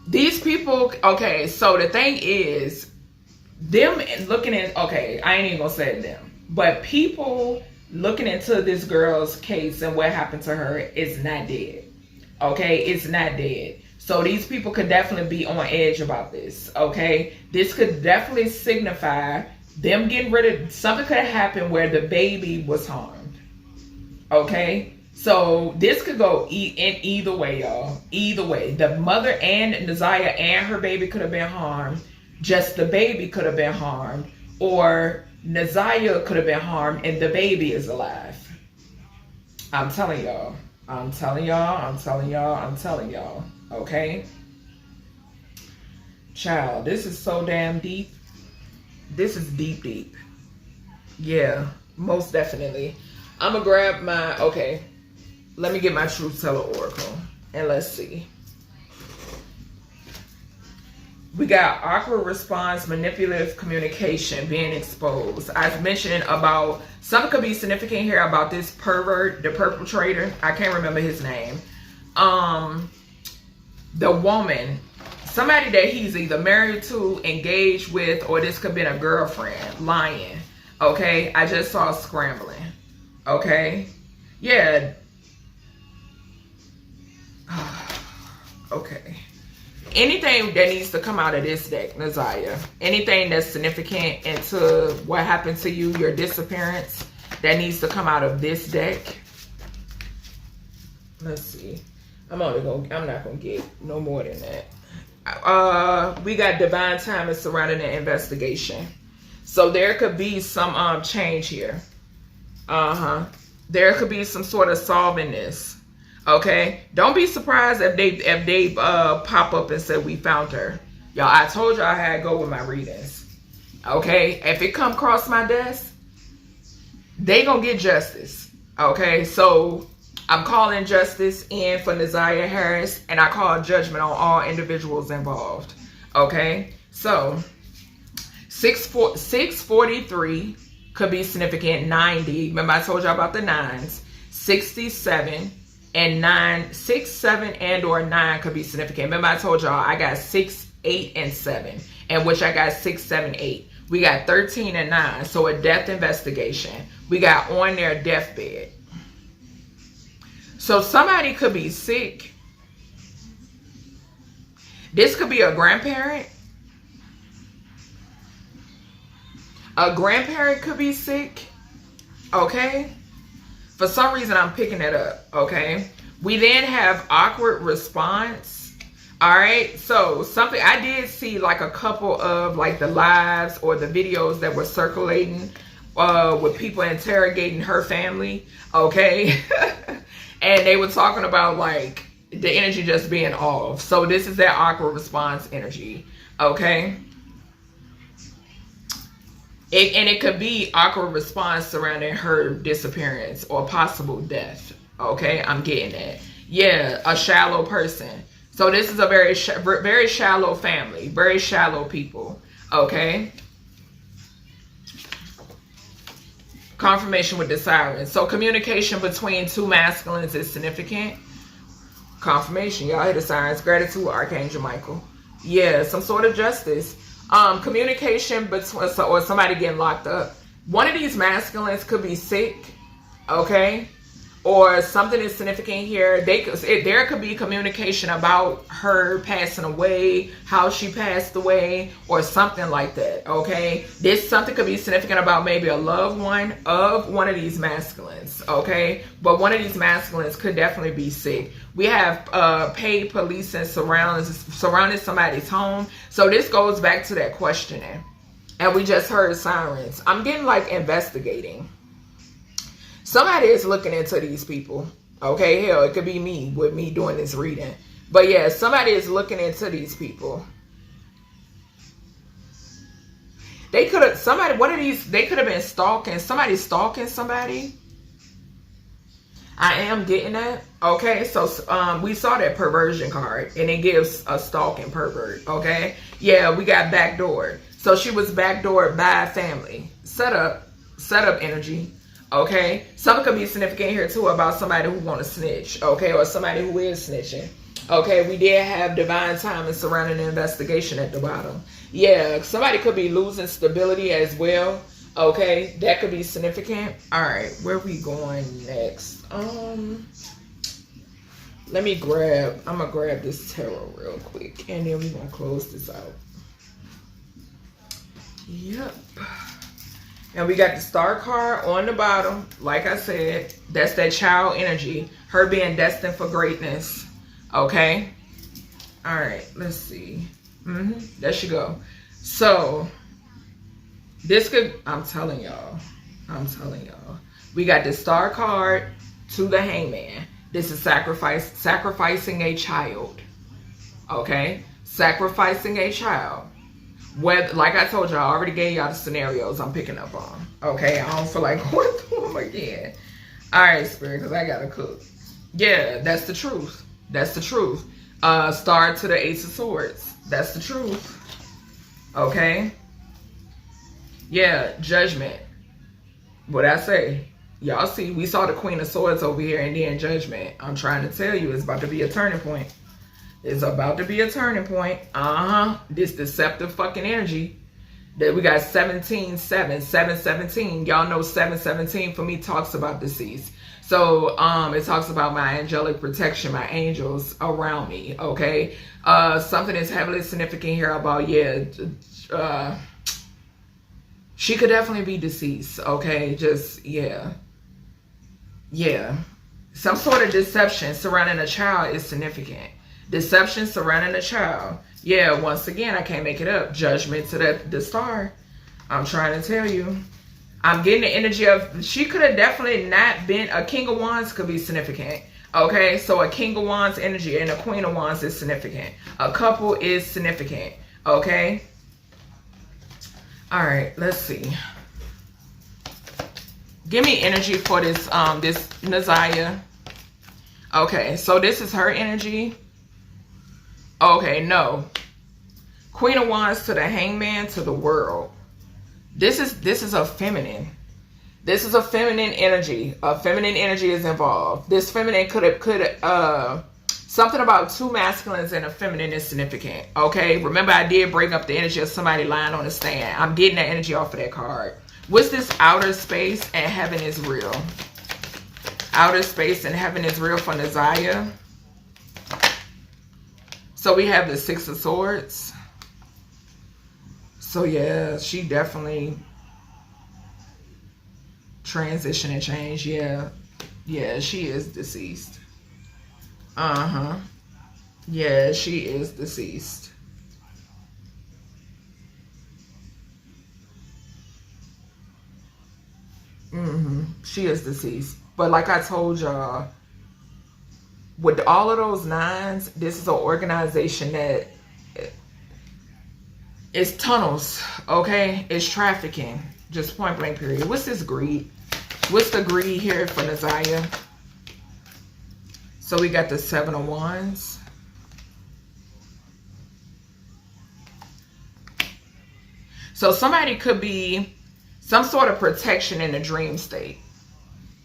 These people, okay, so the thing is, them looking at, okay, I ain't even gonna say them, but people looking into this girl's case and what happened to her is not dead. Okay, it's not dead. So these people could definitely be on edge about this. Okay, this could definitely signify them getting rid of, something could have happened where the baby was harmed. Okay, so this could go in either way, y'all. Either way, the mother and ZIYAH and her baby could have been harmed. Just the baby could have been harmed, or ZIYAH could have been harmed and the baby is alive. I'm telling y'all. I'm telling y'all. I'm telling y'all. I'm telling y'all. Okay? Child, this is so damn deep. This is deep, deep. Yeah, most definitely. I'm going to grab my, okay. Let me get my Truth Teller Oracle. And let's see. We got awkward response, manipulative communication, being exposed. I've mentioned about, something could be significant here about this pervert, the perpetrator. I can't remember his name. The woman, somebody that he's either married to, engaged with, or this could have been a girlfriend, lying. Okay, I just saw scrambling. Okay, yeah. Okay. anything that needs to come out of this deck, ZIYAH, anything that's significant into what happened to you, your disappearance, that needs to come out of this deck. Let's see. I'm not gonna get no more than that. We got divine timing surrounding the investigation. So there could be some change here. There could be some sort of solving this. Okay, don't be surprised if they pop up and say we found her. Y'all, I told y'all I had to go with my readings. Okay, if it come across my desk, they gonna get justice. Okay, so I'm calling justice in for ZIYAH Harris, and I call judgment on all individuals involved. Okay, so 643 could be significant. 90. Remember I told y'all about the 9s. 67 and 9. 6, 7, and or 9 could be significant. Remember I told y'all I got 6, 8, and 7, and which I got 6, 7, 8. We got 13 and 9. So a death investigation. We got on their deathbed. So somebody could be sick. This could be a grandparent. A grandparent could be sick. Okay. For some reason, I'm picking it up. Okay. We then have awkward response. All right. So something I did see, like a couple of like the lives or the videos that were circulating with people interrogating her family. Okay. And they were talking about like the energy just being off. So this is that awkward response energy. Okay. And it could be awkward response surrounding her disappearance or possible death. Okay, I'm getting that. Yeah, a shallow person. So this is a very shallow family, very shallow people. Okay. Confirmation with the sirens. So communication between two masculines is significant. Confirmation. Y'all hear the sirens. Gratitude, Archangel Michael. Yeah, some sort of justice. Communication between, or somebody getting locked up. One of these masculines could be sick, okay, or something is significant here. There could be communication about her passing away, how she passed away, or something like that. Okay, this something could be significant about maybe a loved one of one of these masculines. Okay, but one of these masculines could definitely be sick. We have paid police and surrounding somebody's home. So this goes back to that questioning. And we just heard sirens. I'm getting like investigating. Somebody is looking into these people. Okay, hell, it could be me with me doing this reading. But yeah, somebody is looking into these people. They could have, they could have been stalking. Somebody stalking somebody. I am getting that. Okay, so we saw that perversion card, and it gives a stalking pervert. Okay, yeah, we got backdoored. So she was backdoored by a family. Set up energy. Okay, something could be significant here too about somebody who want to snitch. Okay, or somebody who is snitching. Okay, we did have divine timing surrounding the investigation at the bottom. Yeah, somebody could be losing stability as well. Okay, that could be significant. All right, where we going next? I'm gonna grab this tarot real quick, and then we're gonna close this out. Yep. And we got the star card on the bottom. Like I said, that's that child energy, her being destined for greatness. Okay. All right, let's see. There she go. So this could, I'm telling y'all, we got the star card to the hangman. This is sacrificing a child. Okay, sacrificing a child. Whether, like I told you, I already gave y'all the scenarios I'm picking up on. Okay, I don't feel like going through them again. All right, Spirit, because I gotta cook. Yeah, that's the truth. That's the truth. Star to the Ace of Swords. That's the truth. Okay. Yeah, judgment. What I say? Y'all see, we saw the Queen of Swords over here, and then judgment. I'm trying to tell you, it's about to be a turning point. It's about to be a turning point. This deceptive fucking energy. We got 17, 7, 7, 17. Y'all know 7, 17 for me talks about deceased. So it talks about my angelic protection, my angels around me. Okay. Something is heavily significant here about, she could definitely be deceased. Okay. Just, yeah. Some sort of deception surrounding a child is significant. Deception surrounding a child. Yeah, once again, I can't make it up. Judgment to the star. I'm trying to tell you. I'm getting the energy of, she could have definitely not been, a King of Wands could be significant. Okay, so a King of Wands energy and a Queen of Wands is significant. A couple is significant. Okay. All right, let's see. Give me energy for this, this ZIYAH. Okay, so this is her energy. Okay, no. Queen of Wands to the Hangman to the World. This is a feminine. This is a feminine energy. A feminine energy is involved. This feminine could something about two masculines and a feminine is significant. Okay, remember I did bring up the energy of somebody lying on a stand. I'm getting that energy off of that card. What's this? Outer space and heaven is real. Outer space and heaven is real for ZIYAH. So we have the Six of Swords. So yeah, she definitely transition and change. Yeah, she is deceased. Yeah, she is deceased. She is deceased. But like I told y'all, with all of those nines, this is an organization that it's tunnels, okay? It's trafficking, just point blank period. What's this greed? What's the greed here for ZIYAH? So we got the Seven of Wands. So somebody could be some sort of protection in the dream state.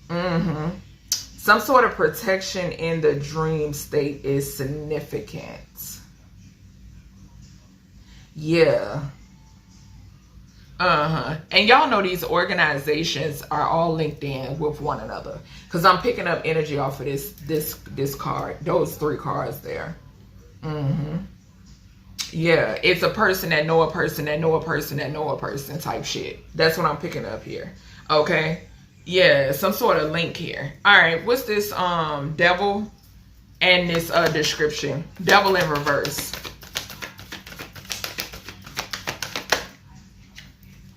Some sort of protection in the dream state is significant. Yeah. And y'all know these organizations are all linked in with one another. Because I'm picking up energy off of this card. Those three cards there. Yeah. It's a person that know a person that know a person that know a person type shit. That's what I'm picking up here. Okay. Yeah. Some sort of link here. All right. What's this devil and this description? Devil in reverse.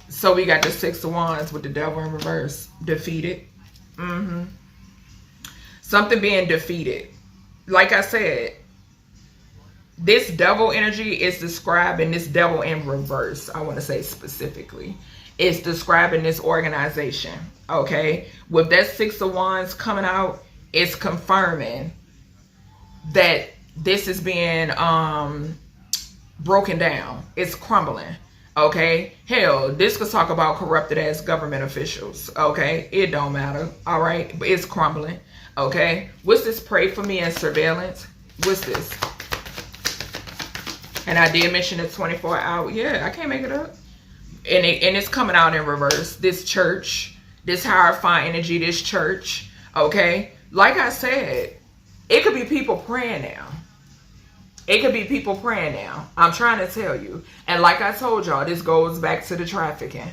So we got the Six of Wands with the devil in reverse. Defeated. Something being defeated. Like I said, this devil energy is describing this devil in reverse. I want to say specifically. It's describing this organization. Okay. With that Six of Wands coming out, it's confirming that this is being broken down. It's crumbling. Okay, hell, this could talk about corrupted ass government officials. Okay, it don't matter. All right, but it's crumbling. Okay, what's this? Pray for me and surveillance. What's this? And I did mention the 24 hour. Yeah, I can't make it up. And it's coming out in reverse. This church, this hierophant energy, this church. Okay, like I said, it could be people praying now. It could be people praying now. I'm trying to tell you. And like I told y'all, this goes back to the trafficking.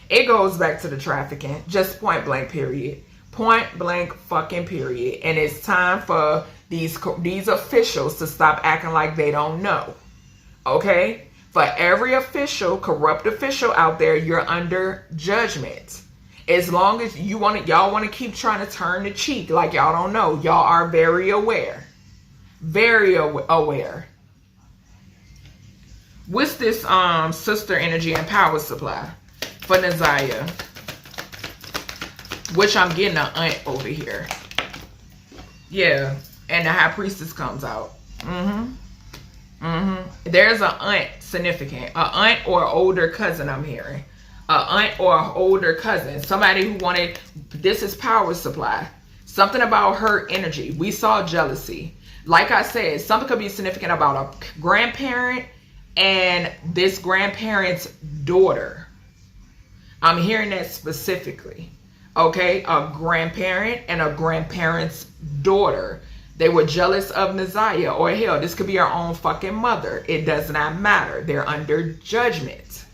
It goes back to the trafficking. Just point blank period. Point blank fucking period. And it's time for these officials to stop acting like they don't know. Okay? For every official, corrupt official out there, you're under judgment. As long as y'all want to keep trying to turn the cheek like y'all don't know. Y'all are very aware. Very aware. What's this sister energy and power supply for ZIYAH? Which I'm getting an aunt over here. Yeah. And the high priestess comes out. There's an aunt significant. An aunt or older cousin I'm hearing. An aunt or older cousin. Somebody who wanted, this is power supply. Something about her energy. We saw jealousy. Like I said, something could be significant about a grandparent and this grandparent's daughter. I'm hearing that specifically. Okay, a grandparent and a grandparent's daughter. They were jealous of ZIYAH, or hell, this could be our own fucking mother. It does not matter. They're under judgment.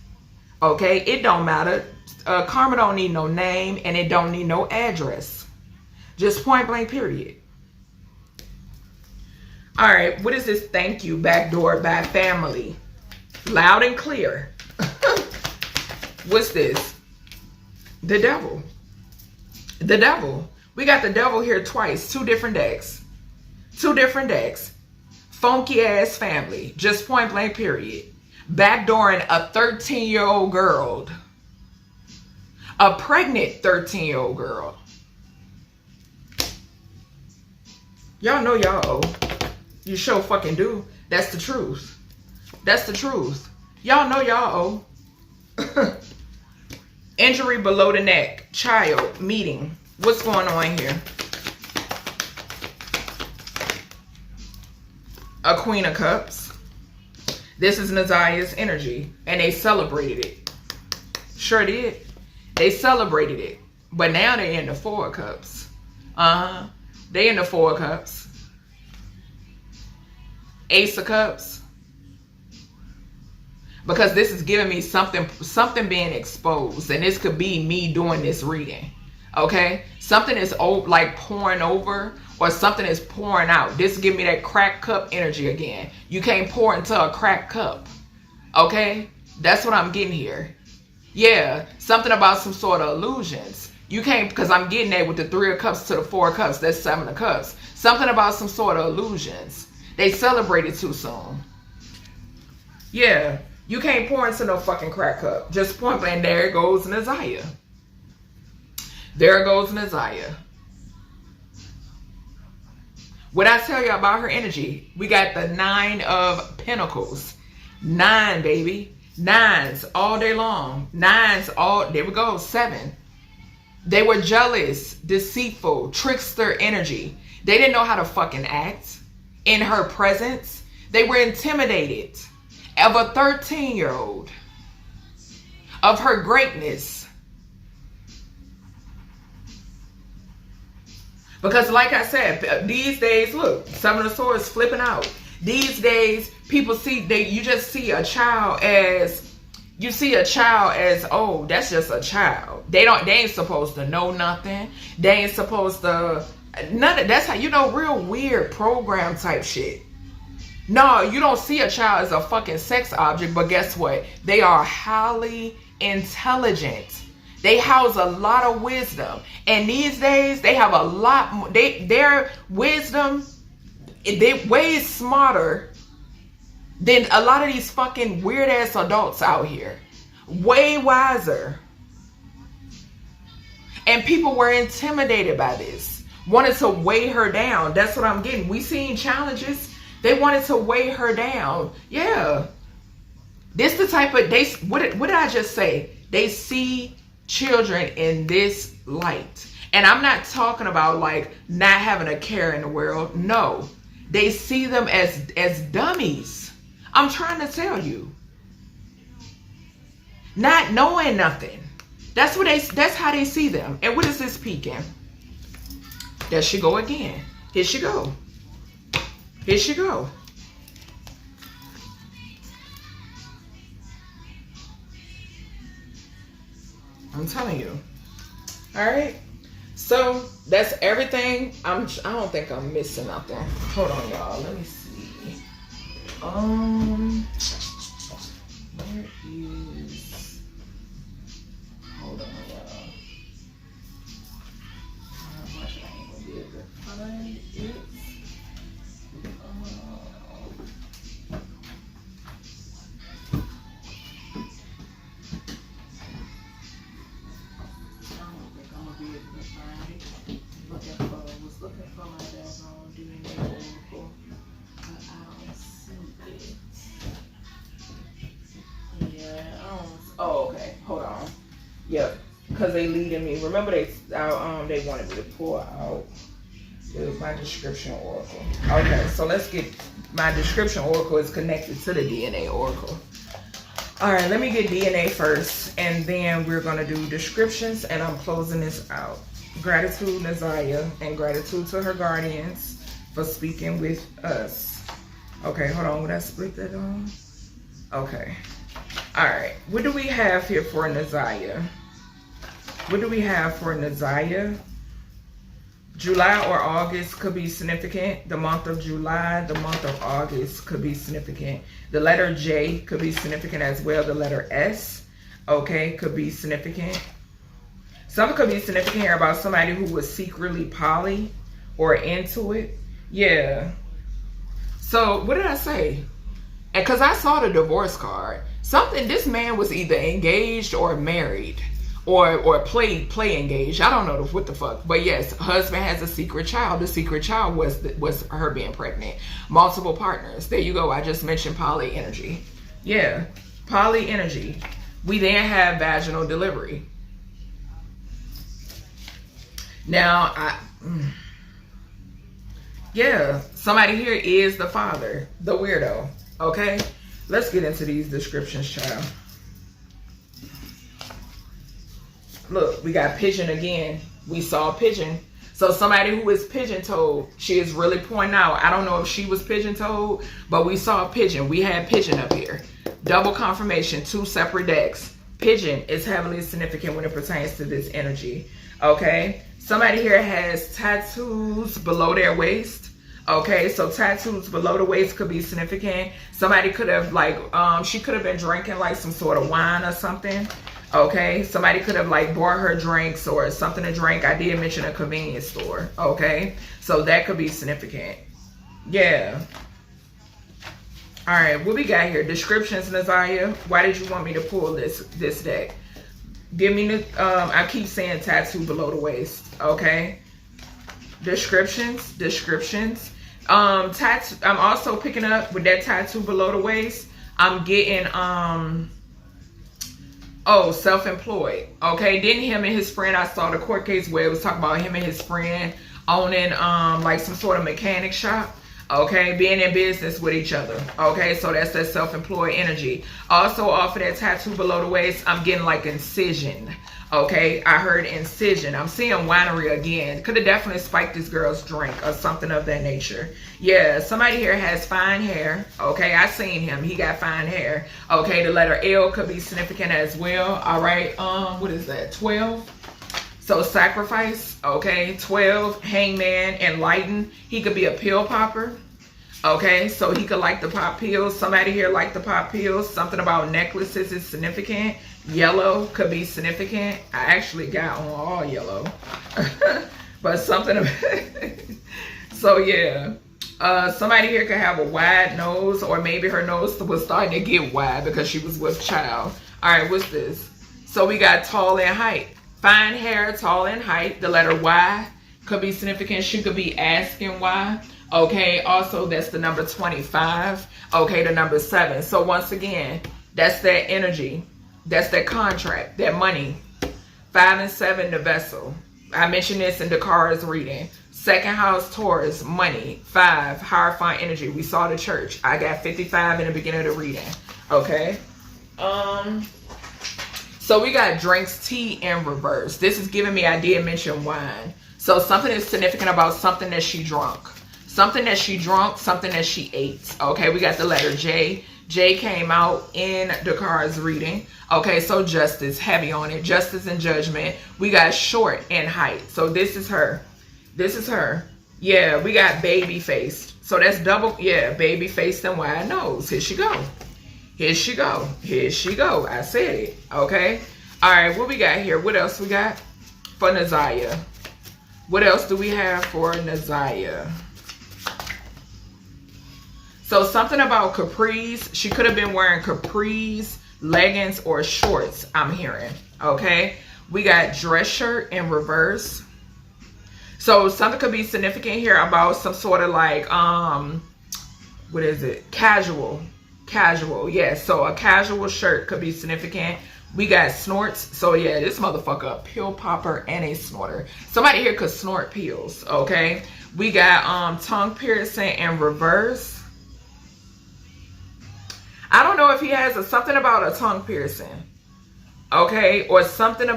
Okay, it don't matter. Karma don't need no name, and it don't need no address. Just point blank, period. All right, what is this? Thank you, backdoor by family. Loud and clear. What's this? The devil. The devil. We got the devil here twice. Two different decks. Two different decks. Funky ass family. Just point blank, period. Backdooring a 13-year-old girl. A pregnant 13-year-old girl. Y'all know y'all owe. You sure fucking do. That's the truth. That's the truth. Y'all know y'all owe. Injury below the neck. Child. Meeting. What's going on here? A Queen of Cups. This is ZIYAH's energy. And they celebrated it. Sure did. They celebrated it. But now they're in the Four of Cups. They in the Four of Cups. Ace of Cups. Because this is giving me something being exposed. And this could be me doing this reading. Okay? Something is like pouring over, or something is pouring out. This give me that cracked cup energy again. You can't pour into a cracked cup. Okay? That's what I'm getting here. Yeah, something about some sort of illusions. You can't, because I'm getting that with the Three of Cups to the Four of Cups. That's Seven of Cups. Something about some sort of illusions. They celebrated too soon. Yeah, you can't pour into no fucking crack cup. Just point blank, there goes ZIYAH. There goes ZIYAH. What I tell you about her energy, we got the Nine of Pentacles. 9, baby. 9s all day long. 9s all, there we go, 7. They were jealous, deceitful, trickster energy. They didn't know how to fucking act in her presence. They were intimidated of a 13-year-old, of her greatness. Because like I said, these days, look, Seven of Swords flipping out. These days, people see, you just see a child as, oh, that's just a child. They ain't supposed to know nothing. They ain't supposed to, nothing. That's how, you know, real weird program type shit. No, you don't see a child as a fucking sex object, but guess what? They are highly intelligent. They house a lot of wisdom. And these days, they have a lot more, their wisdom, they're way smarter than a lot of these fucking weird ass adults out here. Way wiser. And people were intimidated by this. Wanted to weigh her down. That's what I'm getting. We seen challenges. They wanted to weigh her down. Yeah. This the type of, what did I just say? They see children in this light. And I'm not talking about like not having a care in the world. No. They see them as dummies. I'm trying to tell you. Not knowing nothing. That's how they see them. And what is this peeking? There she go again. Here she go. Here she go. I'm telling you. All right. So that's everything. I don't think I'm missing nothing. Hold on, y'all. Let me see. Where is? Hold on, y'all. How much I ain't gonna be able to find it. Oh, okay. Hold on. Yep. Because they leading me. Remember they wanted me to pull out with my description oracle. Okay, so let's get my description oracle is connected to the DNA oracle. All right, let me get DNA first, and then we're gonna do descriptions, and I'm closing this out. Gratitude, ZIYAH, and gratitude to her guardians for speaking with us. Okay, hold on, would I split that on? Okay. All right, what do we have here for ZIYAH? What do we have for ZIYAH? July or August could be significant. The month of July, the month of August could be significant. The letter J could be significant as well. The letter S, okay, could be significant. Something could be significant here about somebody who was secretly poly or into it. Yeah. So what did I say? And because I saw the divorce card, something, this man was either engaged or married. Or play engaged. I don't know what the fuck. But yes, husband has a secret child. The secret child was her being pregnant. Multiple partners. There you go. I just mentioned poly energy. Yeah. Poly energy. We then have vaginal delivery. Now, yeah, somebody here is the father, the weirdo. Okay? Let's get into these descriptions, child. Look, we got pigeon again. We saw pigeon. So somebody who is pigeon-toed, she is really pointing out. I don't know if she was pigeon-toed, but we saw pigeon. We had pigeon up here. Double confirmation, 2 separate decks. Pigeon is heavily significant when it pertains to this energy. Okay? Somebody here has tattoos below their waist. Okay, so tattoos below the waist could be significant. Somebody could have like, she could have been drinking like some sort of wine or something. Okay, somebody could have like bought her drinks or something to drink. I did mention a convenience store. Okay, so that could be significant. Yeah. All right, what we got here? Descriptions, ZIYAH. Why did you want me to pull this deck? Give me the, I keep saying tattoo below the waist. Okay. Descriptions. Tattoo. I'm also picking up with that tattoo below the waist. I'm getting, oh, self-employed. Okay, then him and his friend, I saw the court case where it was talking about him and his friend owning like some sort of mechanic shop. Okay, being in business with each other. Okay, so that's that self-employed energy. Also off of that tattoo below the waist, I'm getting like incision. Okay, I heard incision. I'm seeing winery again. Could have definitely spiked this girl's drink or something of that nature. Yeah, somebody here has fine hair. Okay, I seen him. He got fine hair. Okay, the letter L could be significant as well. All right, what is that? 12. So sacrifice. Okay, 12. Hangman, enlighten. He could be a pill popper. Okay, so he could like to pop pills. Somebody here like to pop pills. Something about necklaces is significant. Yellow could be significant. I actually got on all yellow. But something so yeah. Somebody here could have a wide nose, or maybe her nose was starting to get wide because she was with child. All right, what's this? So we got tall and height. Fine hair, tall and height. The letter Y could be significant. She could be asking why. Okay, also that's the number 25. Okay, the number 7. So once again, that's that energy. That's that contract, that money. 5 and 7, the vessel. I mentioned this in Dakara's reading. Second house, Taurus, money. 5, Hierophant energy. We saw the church. I got 55 in the beginning of the reading. Okay. So we got drinks, tea in reverse. This is giving me, I did mention wine. So something is significant about something that she drunk. Something that she drunk, something that she ate. Okay, we got the letter J. J came out in Dakara's reading. Okay, so justice, heavy on it. Justice and judgment. We got short and height. So this is her. This is her. Yeah, we got baby faced. So that's double, yeah, baby faced and wide nose. Here she go. Here she go. Here she go. I said it. Okay. All right, what we got here? What else we got for ZIYAH? What else do we have for ZIYAH? So something about capris. She could have been wearing capris, leggings, or shorts, I'm hearing. Okay. We got dress shirt in reverse. So something could be significant here about some sort of like, what is it? Casual. Casual. Yes. So a casual shirt could be significant. We got snorts. So yeah, this motherfucker a pill popper and a snorter. Somebody here could snort pills, okay? We got tongue piercing in reverse. I don't know if he has something about a tongue piercing, okay, or something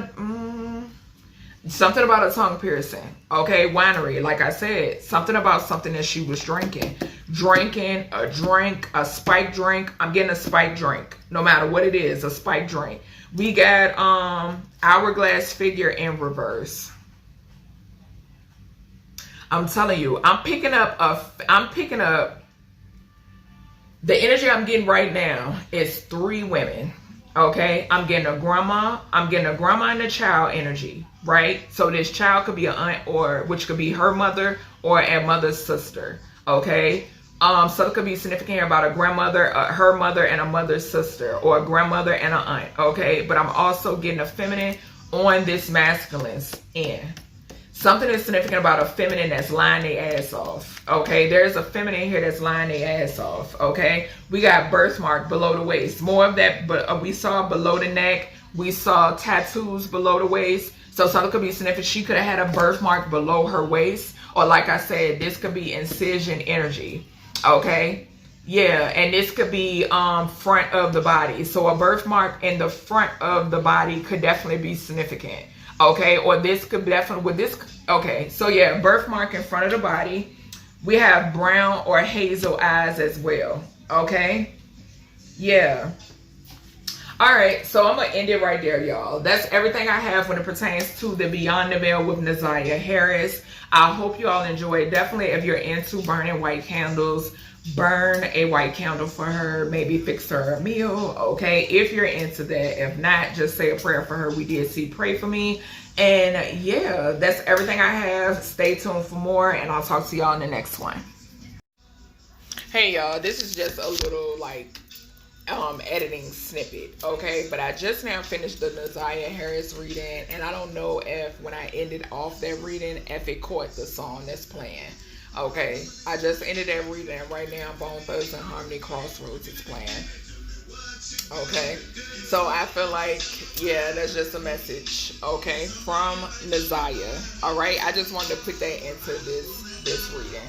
something about a tongue piercing, okay? Winery, like I said, something about something that she was drinking, a drink, a spike drink. I'm getting a spike drink, no matter what it is, a spike drink. We got hourglass figure in reverse. I'm telling you, I'm picking up the energy I'm getting right now is 3 women, okay? I'm getting a grandma and a child energy, right? So this child could be an aunt, or which could be her mother or a mother's sister, okay? So it could be significant about a grandmother, her mother and a mother's sister, or a grandmother and an aunt, okay? But I'm also getting a feminine on this masculine's end. Something is significant about a feminine that's lying their ass off, okay? There's a feminine here that's lying their ass off, okay? We got birthmark below the waist. More of that, but we saw below the neck. We saw tattoos below the waist. So something could be significant. She could have had a birthmark below her waist. Or like I said, this could be incision energy, okay? Yeah, and this could be front of the body. So a birthmark in the front of the body could definitely be significant. Okay, or this could definitely, with this, okay, so yeah, birthmark in front of the body. We have brown or hazel eyes as well, okay? Yeah. All right, so I'm going to end it right there, y'all. That's everything I have when it pertains to the Beyond the Veil with ZIYAH Harris. I hope you all enjoyed. Definitely, if you're into burning white candles, burn a white candle for her. Maybe fix her a meal, okay? If you're into that. If not, just say a prayer for her. We did see Pray For Me. And yeah, that's everything I have. Stay tuned for more, and I'll talk to y'all in the next one. Hey, y'all. This is just a little, like, editing snippet, okay? But I just now finished the ZIYAH Harris reading, and I don't know if when I ended off that reading, if it caught the song that's playing. Okay, I just ended that reading. Right now, Bone Thugs and Harmony Crossroads is playing. Okay, so I feel like, yeah, that's just a message, okay, from ZIYAH. All right, I just wanted to put that into this reading.